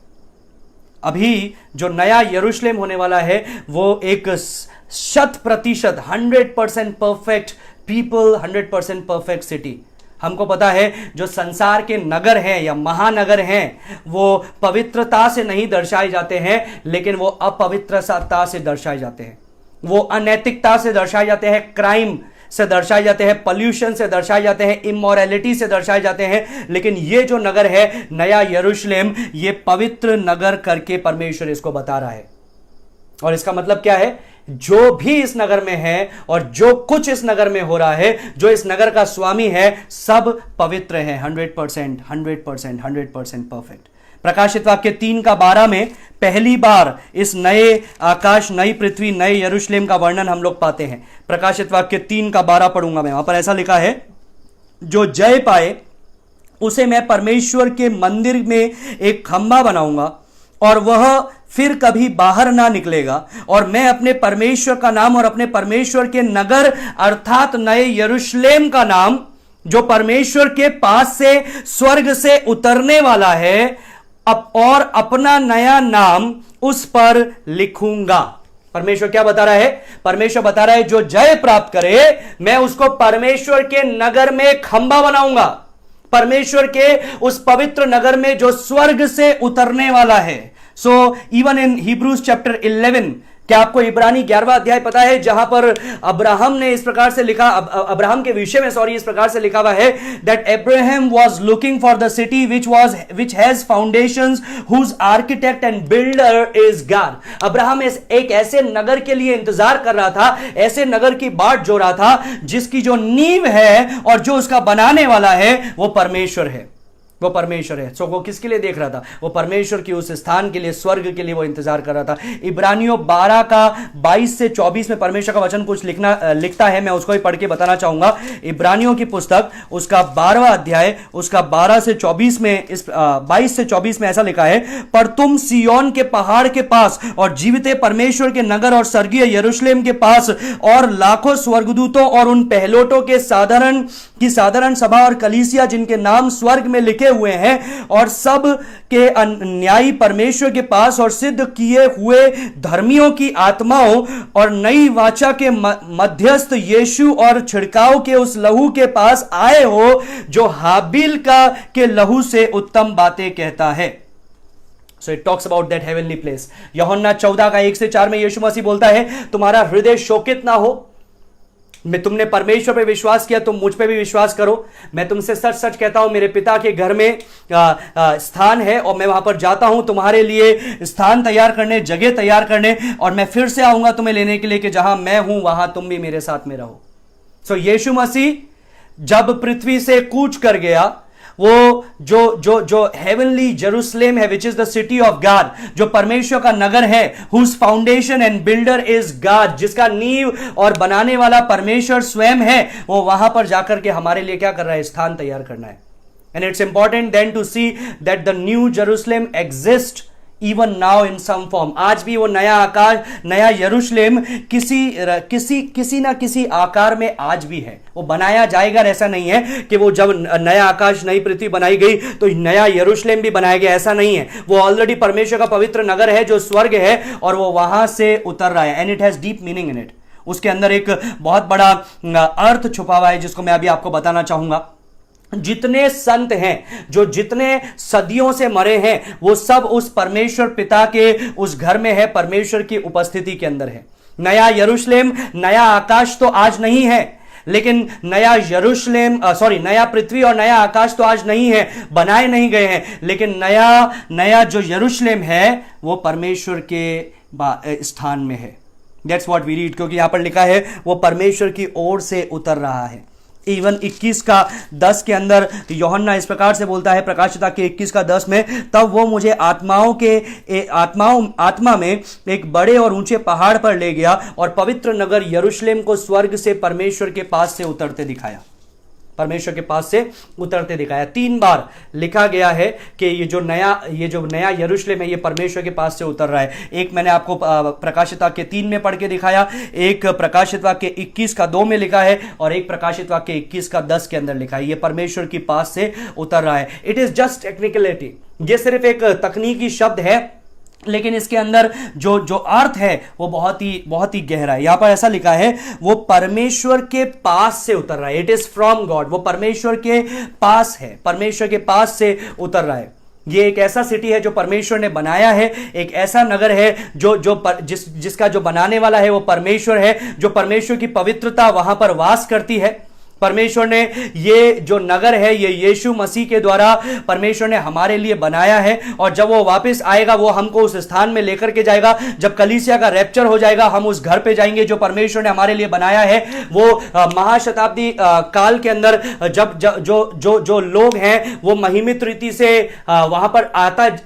Speaker 1: अभी जो नया यरूशलेम होने वाला है वो एक 100% 100% परफेक्ट पीपल, 100% परफेक्ट सिटी। हमको पता है जो संसार के नगर हैं या महानगर हैं वो पवित्रता से नहीं दर्शाए जाते हैं, लेकिन वो अपवित्रता से दर्शाए जाते हैं, वो अनैतिकता से दर्शाए जाते हैं, क्राइम से दर्शाए जाते हैं, पॉल्यूशन से दर्शाए जाते हैं, इमोरलिटी से दर्शाए जाते हैं। लेकिन ये जो नगर है नया यरूशलेम, ये पवित्र नगर करके परमेश्वर इसको बता रहा है। और इसका मतलब क्या है? जो भी इस नगर में है और जो कुछ इस नगर में हो रहा है, जो इस नगर का स्वामी है, सब पवित्र है, 100% परफेक्ट। प्रकाशित वाक्य 3:12 में पहली बार इस नए आकाश, नई पृथ्वी, नए यरूशलेम का वर्णन हम लोग पाते हैं। प्रकाशित वाक्य 3:12 पढ़ूंगा मैं। वहां पर ऐसा लिखा है, जो जय पाए उसे मैं परमेश्वर के मंदिर में एक खंभा बनाऊंगा और वह फिर कभी बाहर ना निकलेगा, और मैं अपने परमेश्वर का नाम और अपने परमेश्वर के नगर अर्थात नए यरूशलेम का नाम, जो परमेश्वर के पास से स्वर्ग से उतरने वाला है, और अपना नया नाम उस पर लिखूंगा। परमेश्वर क्या बता रहा है? परमेश्वर बता रहा है जो जय प्राप्त करे मैं उसको परमेश्वर के नगर में खंभा बनाऊंगा, परमेश्वर के उस पवित्र नगर में जो स्वर्ग से उतरने वाला है। So even in Hebrews chapter 11, क्या आपको इब्रानी 11वां अध्याय पता है, जहां पर अब्राहम ने इस प्रकार से लिखा, अब्राहम के विषय में इस प्रकार से लिखा हुआ है, that Abraham was looking for the city which has foundations, whose architect and builder is God। Abraham एक ऐसे नगर के लिए इंतजार कर रहा था, ऐसे नगर की बाट जो रहा था जिसकी जो नींव है और जो उसका बनाने वाला है वो परमेश्वर है, वो परमेश्वर है। सो वो किसके लिए देख रहा था? वो परमेश्वर की उस स्थान के लिए, स्वर्ग के लिए वो इंतजार कर रहा था। इब्रानियों 12 का 22 से 24 में परमेश्वर का वचन कुछ लिखता है, मैं उसको ही पढ़ के बताना चाहूंगा। इब्रानियों की पुस्तक उसका 12वां अध्याय उसका 12 से 24 में 22 से 24 में ऐसा लिखा है, पर तुम सियोन के पहाड़ के पास और जीविते परमेश्वर के नगर और स्वर्गीय यरूशलेम के पास और लाखों स्वर्गदूतों और उन पहलोटों के साधारण सभा और कलीसिया जिनके नाम स्वर्ग में लिखे हुए हैं, और सब के न्यायी परमेश्वर के पास और सिद्ध किए हुए धर्मियों की आत्माओं और नई वाचा के मध्यस्थ यीशु और छिड़काव के उस लहू के पास आए हो जो हाबिल के लहू से उत्तम बातें कहता है। So it talks about that heavenly place। यूहन्ना 14 का 1 से 4 में यीशु मसीह बोलता है, तुम्हारा हृदय शोकित ना हो, मैं तुमने परमेश्वर पे विश्वास किया, तुम मुझ पे भी विश्वास करो। मैं तुमसे सच सच कहता हूं, मेरे पिता के घर में स्थान है और मैं वहां पर जाता हूं तुम्हारे लिए स्थान तैयार करने, जगह तैयार करने, और मैं फिर से आऊंगा तुम्हें लेने के लिए कि जहां मैं हूं वहां तुम भी मेरे साथ में रहो। सो यीशु मसीह जब पृथ्वी से कूच कर गया, वो जो हेवनली जेरूसलेम है, which is the city of God, जो परमेश्वर का नगर है, whose foundation and builder is God, जिसका नींव और बनाने वाला परमेश्वर स्वयं है, वो वहां पर जाकर के हमारे लिए क्या कर रहा है? स्थान तैयार करना है। And it's important then to see that the new Jerusalem exist even now in some form. आज भी वो नया आकाश, नया यरूशलेम किसी ना किसी आकार में आज भी है, वो बनाया जाएगा। ऐसा नहीं है कि वो जब नया आकाश, नई पृथ्वी बनाई गई तो नया यरूशलेम भी बनाया गया, ऐसा नहीं है। वो ऑलरेडी परमेश्वर का पवित्र नगर है जो स्वर्ग है, और वो वहां से उतर रहा है। And it has deep meaning in it. उसके अंदर एक बहुत बड़ा अर्थ छुपा हुआ है जिसको मैं अभी आपको बताना चाहूंगा। जितने संत हैं, जो जितने सदियों से मरे हैं, वो सब उस परमेश्वर पिता के उस घर में है, परमेश्वर की उपस्थिति के अंदर है। नया यरूशलेम, नया आकाश तो आज नहीं है, लेकिन नया यरूशलेम नया पृथ्वी और नया आकाश तो आज नहीं है, बनाए नहीं गए हैं, लेकिन नया जो यरूशलेम है वो परमेश्वर के स्थान में है। दैट्स व्हाट वी रीड, क्योंकि यहां पर लिखा है वो परमेश्वर की ओर से उतर रहा है। इवन 21:10 के अंदर यूहन्ना इस प्रकार से बोलता है, प्रकाशित वाक्य 21:10 में, तब वो मुझे आत्मा में एक बड़े और ऊंचे पहाड़ पर ले गया और पवित्र नगर यरूशलेम को स्वर्ग से परमेश्वर के पास से उतरते दिखाया। परमेश्वर के पास से उतरते दिखाया। 3 बार लिखा गया है कि ये जो नया यरूशलेम है ये परमेश्वर के पास से उतर रहा है। एक मैंने आपको प्रकाशित वाक्य 3 में पढ़ के दिखाया, एक प्रकाशित वाक्य 21:2 में लिखा है और एक प्रकाशित वाक्य 21:10 के अंदर लिखा है। ये परमेश्वर के पास से उतर रहा है। इट इज जस्ट टेक्निकलिटी, ये सिर्फ एक तकनीकी शब्द है, लेकिन इसके अंदर जो अर्थ है वो बहुत ही गहरा है। यहां पर ऐसा लिखा है वो परमेश्वर के पास से उतर रहा है। इट इज फ्रॉम गॉड, वो परमेश्वर के पास है, परमेश्वर के पास से उतर रहा है। ये एक ऐसा सिटी है जो परमेश्वर ने बनाया है, एक ऐसा नगर है जिसका जो बनाने वाला है वो परमेश्वर है, जो परमेश्वर की पवित्रता वहां पर वास करती है। परमेश्वर ने ये जो नगर है ये यीशु मसीह के द्वारा परमेश्वर ने हमारे लिए बनाया है, और जब वो वापस आएगा वो हमको उस स्थान में लेकर के जाएगा। जब कलीसिया का रैप्चर हो जाएगा हम उस घर पे जाएंगे जो परमेश्वर ने हमारे लिए बनाया है। वो महाशताब्दी काल के अंदर जब जो लोग हैं वो महिमित रीति से वहां पर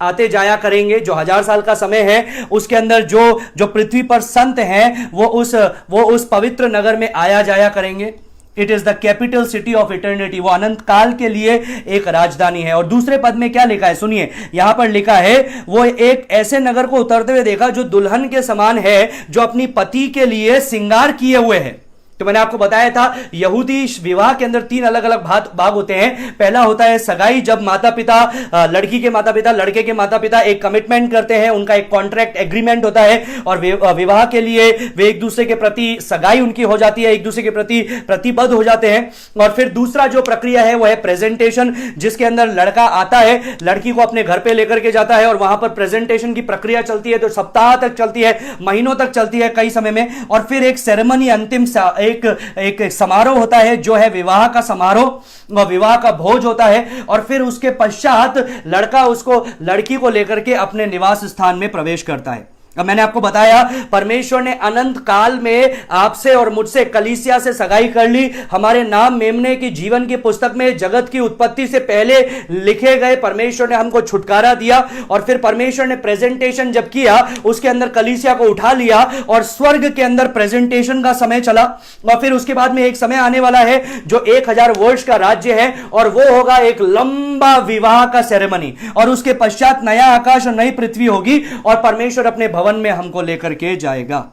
Speaker 1: आते जाया करेंगे, जो 1000 साल का समय है उसके अंदर जो पृथ्वी पर संत हैं वो उस पवित्र नगर में आया जाया करेंगे। It is the capital city of eternity, वो अनंत काल के लिए एक राजधानी है। और दूसरे पद में क्या लिखा है सुनिए, यहां पर लिखा है वो एक ऐसे नगर को उतरते हुए देखा जो दुल्हन के समान है, जो अपनी पति के लिए श्रृंगार किए हुए है। तो मैंने आपको बताया था यहूदी विवाह के अंदर 3 अलग अलग भाग होते हैं। पहला होता है सगाई, जब माता पिता, लड़की के माता पिता, लड़के के माता पिता एक कमिटमेंट करते हैं, उनका एक कॉन्ट्रैक्ट एग्रीमेंट होता है और विवाह के लिए वे एक दूसरे के प्रति, सगाई उनकी हो जाती है, एक दूसरे के प्रति प्रतिबद्ध हो जाते हैं। और फिर दूसरा जो प्रक्रिया है वो है प्रेजेंटेशन, जिसके अंदर लड़का आता है, लड़की को अपने घर पे लेकर के जाता है और वहां पर प्रेजेंटेशन की प्रक्रिया चलती है, जो सप्ताह तक चलती है, महीनों तक चलती है, कई समय में। और फिर एक सेरेमनी, अंतिम एक समारोह होता है जो है विवाह का समारोह, और विवाह का भोज होता है। और फिर उसके पश्चात लड़का उसको, लड़की को लेकर के अपने निवास स्थान में प्रवेश करता है। अब मैंने आपको बताया परमेश्वर ने अनंत काल में आपसे और मुझसे, कलीसिया से सगाई कर ली। हमारे नाम मेमने की जीवन की पुस्तक में जगत की उत्पत्ति से पहले लिखे गए, परमेश्वर ने हमको छुटकारा दिया। और फिर परमेश्वर ने प्रेजेंटेशन जब किया, उसके अंदर कलीसिया को उठा लिया और स्वर्ग के अंदर प्रेजेंटेशन का समय चला। और फिर उसके बाद में एक समय आने वाला है जो 1000 वर्ष का राज्य है, और वो होगा एक लंबा विवाह का सेरेमनी। और उसके पश्चात नया आकाश और नई पृथ्वी होगी और परमेश्वर अपने भवन में हमको लेकर के जाएगा,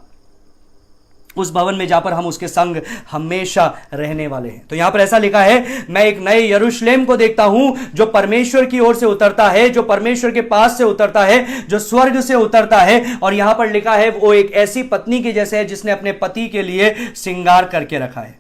Speaker 1: उस भवन में जहां पर हम उसके संग हमेशा रहने वाले हैं। तो यहां पर ऐसा लिखा है, मैं एक नए यरूशलेम को देखता हूं जो परमेश्वर की ओर से उतरता है, जो परमेश्वर के पास से उतरता है, जो स्वर्ग से उतरता है। और यहां पर लिखा है वो एक ऐसी पत्नी के जैसे है जिसने अपने पति के लिए श्रृंगार करके रखा है।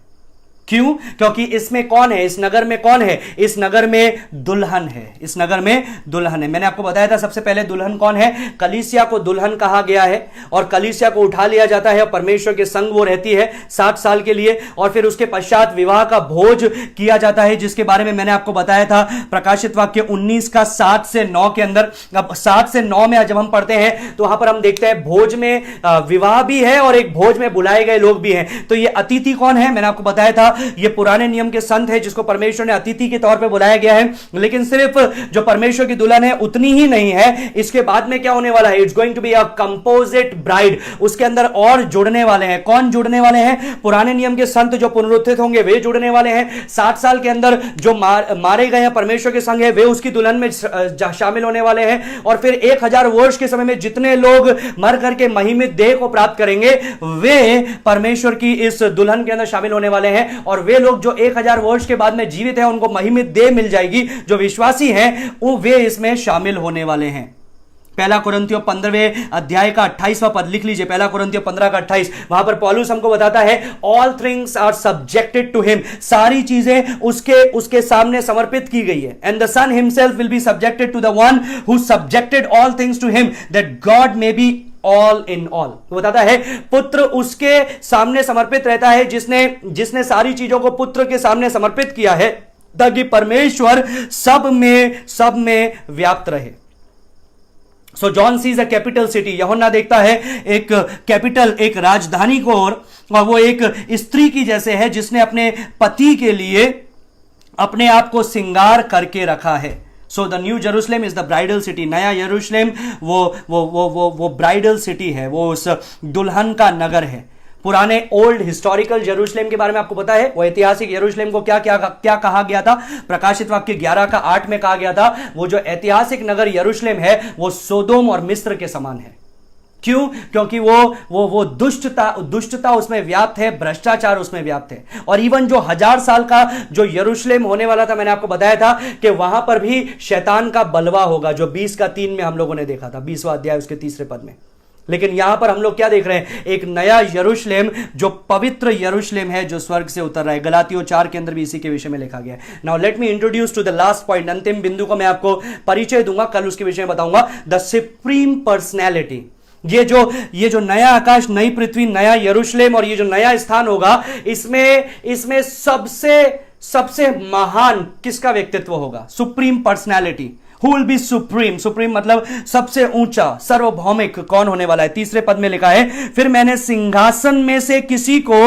Speaker 1: क्यों? क्योंकि इसमें कौन है, इस नगर में कौन है? इस नगर में दुल्हन है, इस नगर में दुल्हन है। मैंने आपको बताया था सबसे पहले दुल्हन कौन है, कलीसिया को दुल्हन कहा गया है, और कलीसिया को उठा लिया जाता है और परमेश्वर के संग वो रहती है 60 साल के लिए। और फिर उसके पश्चात विवाह का भोज किया जाता है, जिसके बारे में मैंने आपको बताया था प्रकाशित वाक्य 19:7 से 9 के अंदर। अब 7 से 9 में जब हम पढ़ते हैं तो वहां पर हम देखते हैं भोज में विवाह भी है और एक भोज में बुलाए गए लोग भी हैं। तो ये अतिथि कौन है? मैंने आपको बताया था ये पुराने नियम के संत है जिसको परमेश्वर ने अतिथि के तौर पे बुलाया गया है। लेकिन सिर्फ जो परमेश्वर की दुल्हन है उतनी ही नहीं है, इसके बाद में क्या होने वाला है? It's going to be a composite bride. उसके अंदर और जुड़ने वाले हैं। कौन जुड़ने वाले हैं? पुराने नियम के संत जो पुनरुत्थित होंगे वे जुड़ने वाले हैं। 60 साल के अंदर जो मारे गए हैं परमेश्वर के संग है वे उसकी दुल्हन में शामिल होने वाले हैं। और फिर 1000 वर्ष के समय में जितने लोग मर करके महिमित देह को प्राप्त करेंगे वे परमेश्वर की इस दुल्हन के अंदर शामिल होने वाले हैं। और वे लोग जो 1000 वर्ष के बाद में जीवित हैं उनको महिमित देह मिल जाएगी। जो विश्वासी हैं वे इसमें शामिल होने वाले हैं। पहला कुरिन्थियों 15वें अध्याय का 28वां पद लिख लीजिए। पहला कुरिन्थियों 15 का 28, वहां पर पौलुस हमको बताता है all things are subjected to him. सारी चीजें उसके सामने समर्पित की गई है। And the son himself will be subjected to the one who subjected all things to him that God may be all in all. वो बताता है पुत्र उसके सामने समर्पित रहता है, जिसने सारी चीजों को पुत्र के सामने समर्पित किया है, ताकि परमेश्वर सब में व्याप्त रहे। सो John sees a capital city, यूहन्ना देखता है एक कैपिटल, एक राजधानी को, और वो एक स्त्री की जैसे है जिसने अपने पति के लिए अपने आप को सिंगार करके रखा है। So the new Jerusalem is the bridal city. नया यरूशलेम वो ब्राइडल सिटी है, वो उस दुल्हन का नगर है। पुराने ओल्ड हिस्टोरिकल यरूशलेम के बारे में आपको पता है, वो ऐतिहासिक यरूशलेम को क्या कहा गया था? प्रकाशित वाक्य 11:8 में कहा गया था, वो जो ऐतिहासिक नगर यरूशलेम है वो सोदोम और मिस्र के समान है। क्यों? क्योंकि वो दुष्टता उसमें व्याप्त है, भ्रष्टाचार उसमें व्याप्त है। और इवन जो 1000 साल का जो यरूशलेम होने वाला था, मैंने आपको बताया था कि वहां पर भी शैतान का बलवा होगा, जो 20:3 में हम लोगों ने देखा था, 20वां अध्याय उसके 3 पद में। लेकिन यहां पर हम लोग क्या देख रहे हैं? एक नया यरूशलेम, जो पवित्र यरूशलेम है, जो स्वर्ग से उतर रहा है। गलातियों 4 के अंदर भी इसी के विषय में लिखा गया है। Now let me introduce to the last point. अंतिम बिंदु को मैं आपको परिचय दूंगा, कल उसके विषय में बताऊंगा। The supreme personality. ये जो नया आकाश, नई पृथ्वी, नया यरूशलेम और ये जो नया स्थान होगा, इसमें सबसे महान किसका व्यक्तित्व होगा? Supreme personality. Who will be supreme? Supreme मतलब सबसे ऊंचा, सार्वभौमिक कौन होने वाला है? 3 पद में लिखा है, फिर मैंने सिंहासन में से किसी को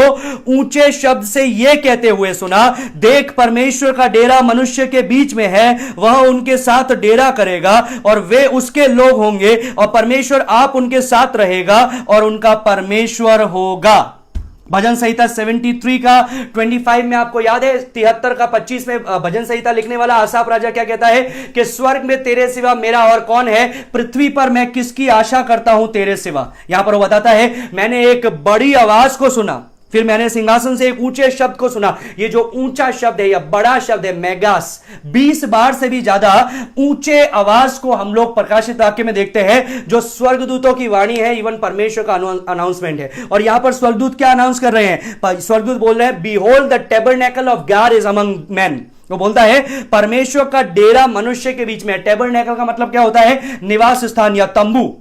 Speaker 1: ऊंचे शब्द से यह कहते हुए सुना, देख परमेश्वर का डेरा मनुष्य के बीच में है, वह उनके साथ डेरा करेगा और वे उसके लोग होंगे और परमेश्वर आप उनके साथ रहेगा और उनका परमेश्वर होगा। भजन संहिता 73 का 25 में आपको याद है, 73 का 25 में भजन संहिता लिखने वाला आसाफ राजा क्या कहता है कि स्वर्ग में तेरे सिवा मेरा और कौन है, पृथ्वी पर मैं किसकी आशा करता हूं तेरे सिवा। यहां पर वो बताता है, मैंने एक बड़ी आवाज को सुना, फिर मैंने सिंहासन से एक ऊंचे शब्द को सुना। ये जो ऊंचा शब्द है या बड़ा शब्द है, मेगास, 20 बार से भी ज्यादा ऊंचे आवाज को हम लोग प्रकाशित वाक्य में देखते हैं, जो स्वर्गदूतों की वाणी है, इवन परमेश्वर का अनाउंसमेंट है। और यहां पर स्वर्गदूत क्या अनाउंस कर रहे हैं? स्वर्गदूत बोल रहे हैं, behold the tabernacle of God is among man. वो बोलता है परमेश्वर का डेरा मनुष्य के बीच में। टैबरनेकल का मतलब क्या होता है? निवास स्थान या तंबू।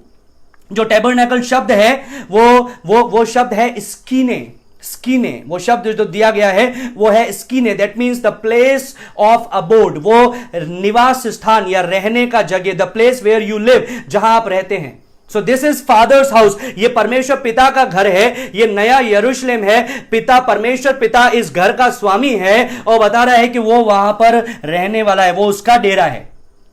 Speaker 1: जो टैबरनेकल शब्द है वो शब्द है स्कीने। वो शब्द जो दिया गया है वो है स्कीने। That means the place of abode, वो निवास स्थान या रहने का जगह, the place where you live, जहां आप रहते हैं। So this is father's house. ये परमेश्वर पिता का घर है, ये नया यरूशलेम है। पिता, परमेश्वर पिता इस घर का स्वामी है और बता रहा है कि वो वहां पर रहने वाला है, वो उसका डेरा है।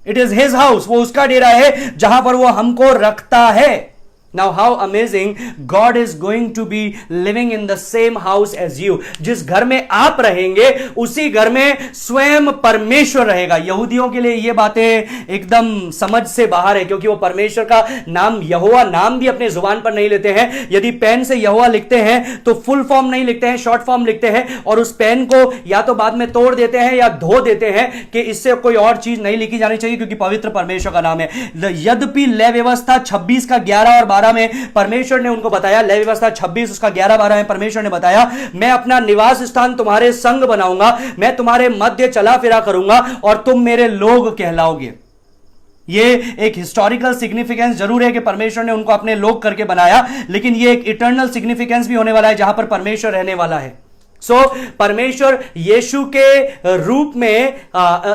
Speaker 1: इट इज हिज हाउस, वो उसका डेरा है जहां पर वो हमको रखता है। Now how amazing, God is going to be living in the same house as you. जिस घर में आप रहेंगे उसी घर में स्वयं परमेश्वर रहेगा। यहूदियों के लिए ये बातें एकदम समझ से बाहर है, क्योंकि वो परमेश्वर का नाम यहोवा नाम भी अपने जुबान पर नहीं लेते हैं। यदि पेन से यहोवा लिखते हैं तो फुल फॉर्म नहीं लिखते हैं, शॉर्ट फॉर्म लिखते हैं, और उस पेन को या तो बाद में तोड़ देते हैं या धो देते हैं कि इससे कोई और चीज नहीं लिखी जानी चाहिए, क्योंकि पवित्र परमेश्वर का नाम है। यद्यपि लय व्यवस्था 26 का 11 और 12 में परमेश्वर ने उनको बताया, लय व्यवस्था 26 उसका 11-12 में परमेश्वर ने बताया, मैं अपना निवास स्थान तुम्हारे संग बनाऊंगा, मैं तुम्हारे मध्य चला फिरा करूंगा और तुम मेरे लोग कहलाओगे। ये एक हिस्टोरिकल सिग्निफिकेंस जरूर है कि परमेश्वर ने उनको अपने लोग करके बनाया, लेकिन ये एक इटर्नल सिग्निफिकेंस भी होने वाला है जहां पर परमेश्वर रहने वाला है। परमेश्वर यीशु के रूप में,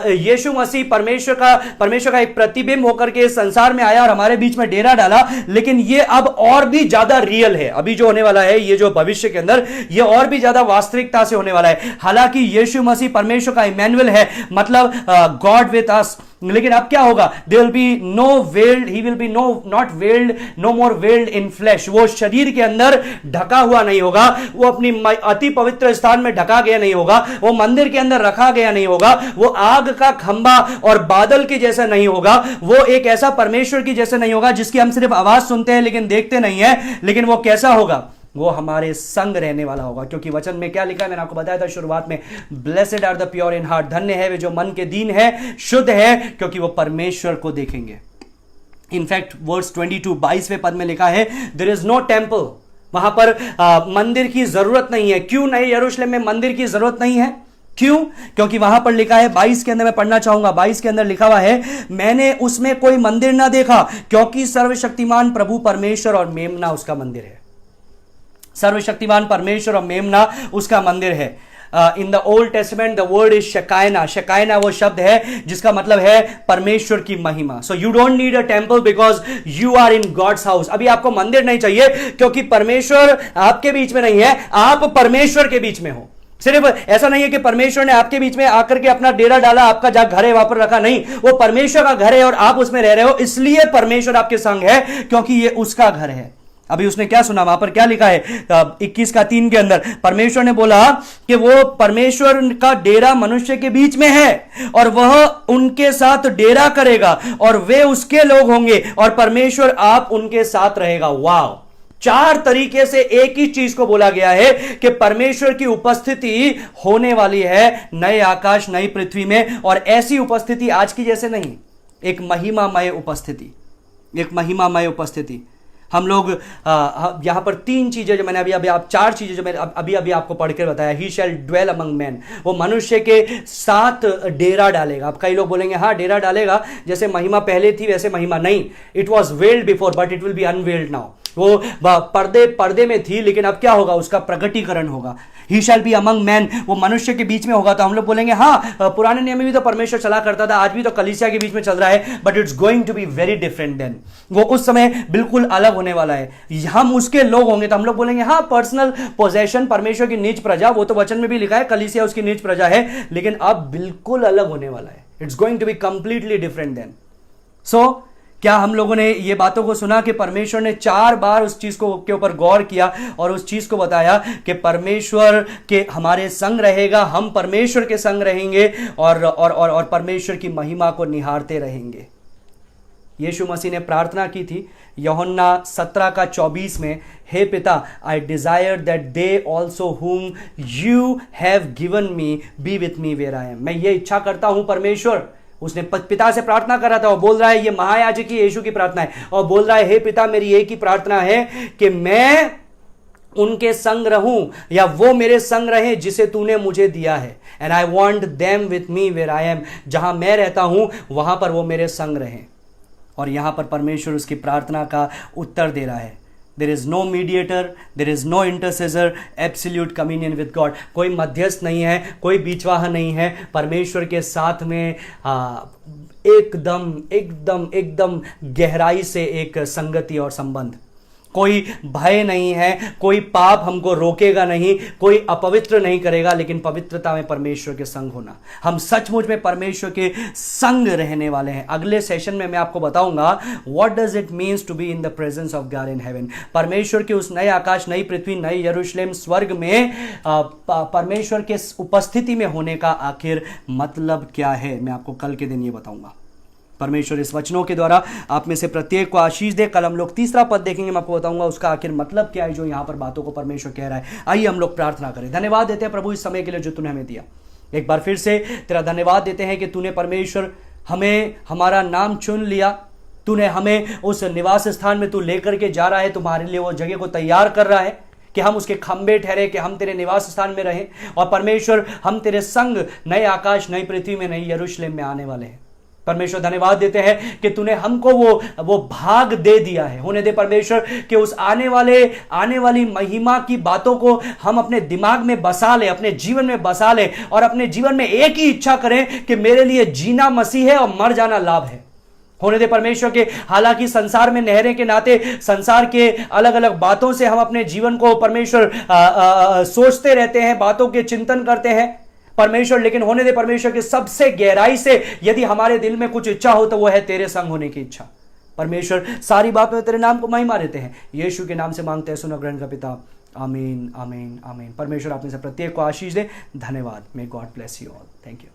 Speaker 1: यीशु मसीह परमेश्वर का एक प्रतिबिंब होकर के इस संसार में आया और हमारे बीच में डेरा डाला। लेकिन ये अब और भी ज्यादा रियल है। अभी जो होने वाला है, ये जो भविष्य के अंदर, ये और भी ज्यादा वास्तविकता से होने वाला है। हालांकि यीशु मसीह परमेश्वर का इमैनुअल है, मतलब गॉड विद अस, लेकिन अब क्या होगा? There will be no veil, he will be not veil, no more veil in flesh. वो शरीर के अंदर ढका हुआ नहीं होगा, वो अपनी अति पवित्र स्थान में ढका गया नहीं होगा, वो मंदिर के अंदर रखा गया नहीं होगा, वो आग का खंबा और बादल के जैसा नहीं होगा, वो एक ऐसा परमेश्वर की जैसे नहीं होगा जिसकी हम सिर्फ आवाज सुनते हैं लेकिन देखते नहीं है। लेकिन वो कैसा होगा? वो हमारे संग रहने वाला होगा, क्योंकि वचन में क्या लिखा है? मैंने आपको बताया था शुरुआत में, blessed are the pure in heart, धन्य है वे जो मन के दीन है, शुद्ध है, क्योंकि वो परमेश्वर को देखेंगे। इनफैक्ट वर्स 22 22वें पद में लिखा है, देयर इज नो टेंपल, वहां पर मंदिर की जरूरत नहीं है। क्यों नहीं? यरूशलेम में मंदिर की जरूरत नहीं है, क्यों? क्योंकि वहां पर लिखा है 22 के अंदर, मैं पढ़ना चाहूंगा, 22 के अंदर लिखा हुआ है, मैंने उसमें कोई मंदिर ना देखा क्योंकि सर्वशक्तिमान प्रभु परमेश्वर और मेमना उसका मंदिर है। सर्वशक्तिमान परमेश्वर और मेमना उसका मंदिर है। In the Old Testament the word is शकायना। शकायना वो शब्द है जिसका मतलब है परमेश्वर की महिमा। So you don't need a temple because you are in God's house. अभी आपको मंदिर नहीं चाहिए क्योंकि परमेश्वर आपके बीच में नहीं है, आप परमेश्वर के बीच में हो। सिर्फ ऐसा नहीं है कि परमेश्वर ने आपके बीच में आकर के अपना डेरा डाला, आपका जहां घर है वहां पर रखा, नहीं, वो परमेश्वर का घर है और आप उसमें रह रहे हो, इसलिए परमेश्वर आपके संग है क्योंकि ये उसका घर है। अभी उसने क्या सुना, वहां पर क्या लिखा है 21:3 के अंदर, परमेश्वर ने बोला कि वो परमेश्वर का डेरा मनुष्य के बीच में है और वह उनके साथ डेरा करेगा और वे उसके लोग होंगे और परमेश्वर आप उनके साथ रहेगा। वाह! 4 तरीके से एक ही चीज को बोला गया है कि परमेश्वर की उपस्थिति होने वाली है नए आकाश नई पृथ्वी में, और ऐसी उपस्थिति आज की जैसे नहीं, एक महिमामय उपस्थिति, एक महिमामय उपस्थिति। हम लोग यहां पर 3 चीजें जो मैंने अभी आप 4 चीजें जो मैंने अभी आपको पढ़कर बताया, ही शैल ड्वेल अमंग मैन, वो मनुष्य के साथ डेरा डालेगा। अब कई लोग बोलेंगे हाँ डेरा डालेगा, जैसे महिमा पहले थी वैसे महिमा नहीं, it was weld before but it will be unveiled now. वो पर्दे में थी लेकिन अब क्या होगा, उसका प्रकटीकरण होगा। ही शैल बी अमंग मैन, वो मनुष्य के बीच में होगा। तो हम लोग बोलेंगे हाँ पुराने नियम में भी तो परमेश्वर चला करता था, आज भी तो कलीसिया के बीच में चल रहा है, but it's going to be very different then. वो उस समय बिल्कुल अलग होने वाला है, हम उसके लोग होंगे। तो हम लोग बोलेंगे हाँ पर्सनल पोजेशन, परमेश्वर की निज प्रजा, वो तो वचन में भी लिखा है कलीसिया उसकी निज प्रजा है, लेकिन अब बिल्कुल अलग होने वाला है। It's going to be completely different then. सो क्या हम लोगों ने ये बातों को सुना कि परमेश्वर ने 4 बार उस चीज को के ऊपर गौर किया और उस चीज को बताया कि परमेश्वर के हमारे संग रहेगा, हम परमेश्वर के संग रहेंगे और परमेश्वर की महिमा को निहारते रहेंगे। यीशु मसीह ने प्रार्थना की थी यूहन्ना 17:24 में, हे पिता, आई desire that they also whom you have given me be with me where I am। मैं ये इच्छा करता हूं परमेश्वर, उसने पिता से प्रार्थना कर रहा था और बोल रहा है, ये महायाजक की यीशु की प्रार्थना है, और बोल रहा है हे पिता मेरी एक ही प्रार्थना है कि मैं उनके संग रहूं या वो मेरे संग रहे जिसे तूने मुझे दिया है। And I want them with me where I am, जहां मैं रहता हूं वहां पर वो मेरे संग रहें। और यहां पर परमेश्वर उसकी प्रार्थना का उत्तर दे रहा है। There is no mediator, there is no intercessor, absolute communion with God। कोई मध्यस्थ नहीं है, कोई बीचवाह नहीं है, परमेश्वर के साथ में एकदम गहराई से एक संगति और संबंध। कोई भय नहीं है, कोई पाप हमको रोकेगा नहीं, कोई अपवित्र नहीं करेगा, लेकिन पवित्रता में परमेश्वर के संग होना। हम सचमुच में परमेश्वर के संग रहने वाले हैं। अगले सेशन में मैं आपको बताऊंगा what does it means to be in the presence of God in heaven. परमेश्वर के उस नए आकाश नई पृथ्वी नई यरूशलेम स्वर्ग में परमेश्वर के उपस्थिति में होने का आखिर मतलब क्या है, मैं आपको कल के दिन ये बताऊंगा। परमेश्वर इस वचनों के द्वारा आप में से प्रत्येक को आशीष दे। कल हम लोग 3रा पद देखेंगे, मैं आपको बताऊंगा उसका आखिर मतलब क्या है जो यहां पर बातों को परमेश्वर कह रहा है। आइए हम लोग प्रार्थना करें। धन्यवाद देते हैं प्रभु इस समय के लिए जो तूने हमें दिया। एक बार फिर से तेरा धन्यवाद देते हैं कि तूने परमेश्वर हमें हमारा नाम चुन लिया, तूने हमें उस निवास स्थान में तू लेकर के जा रहा है, तुम्हारे लिए वो जगह को तैयार कर रहा है कि हम उसके खंबे ठहरे, कि हम तेरे निवास स्थान में रहें। और परमेश्वर हम तेरे संग नए आकाश नई पृथ्वी में नई यरूशलेम में आने वाले हैं। परमेश्वर धन्यवाद देते हैं कि तूने हमको वो भाग दे दिया है। होने दे परमेश्वर कि उस आने वाली महिमा की बातों को हम अपने दिमाग में बसा ले, अपने जीवन में बसा ले और अपने जीवन में एक ही इच्छा करें कि मेरे लिए जीना मसीह है और मर जाना लाभ है। होने दे परमेश्वर के, हालांकि संसार में नहरे के नाते संसार के अलग अलग बातों से हम अपने जीवन को परमेश्वर सोचते रहते हैं, बातों के चिंतन करते हैं परमेश्वर, लेकिन होने दे परमेश्वर की सबसे गहराई से यदि हमारे दिल में कुछ इच्छा हो तो वो है तेरे संग होने की इच्छा। परमेश्वर सारी बातों में तेरे नाम को महिमा देते हैं, यीशु के नाम से मांगते हैं, सुनो ग्रहण का पिता, आमीन आमीन आमीन। परमेश्वर आप में से प्रत्येक को आशीष दे। धन्यवाद। May God bless you all. Thank you.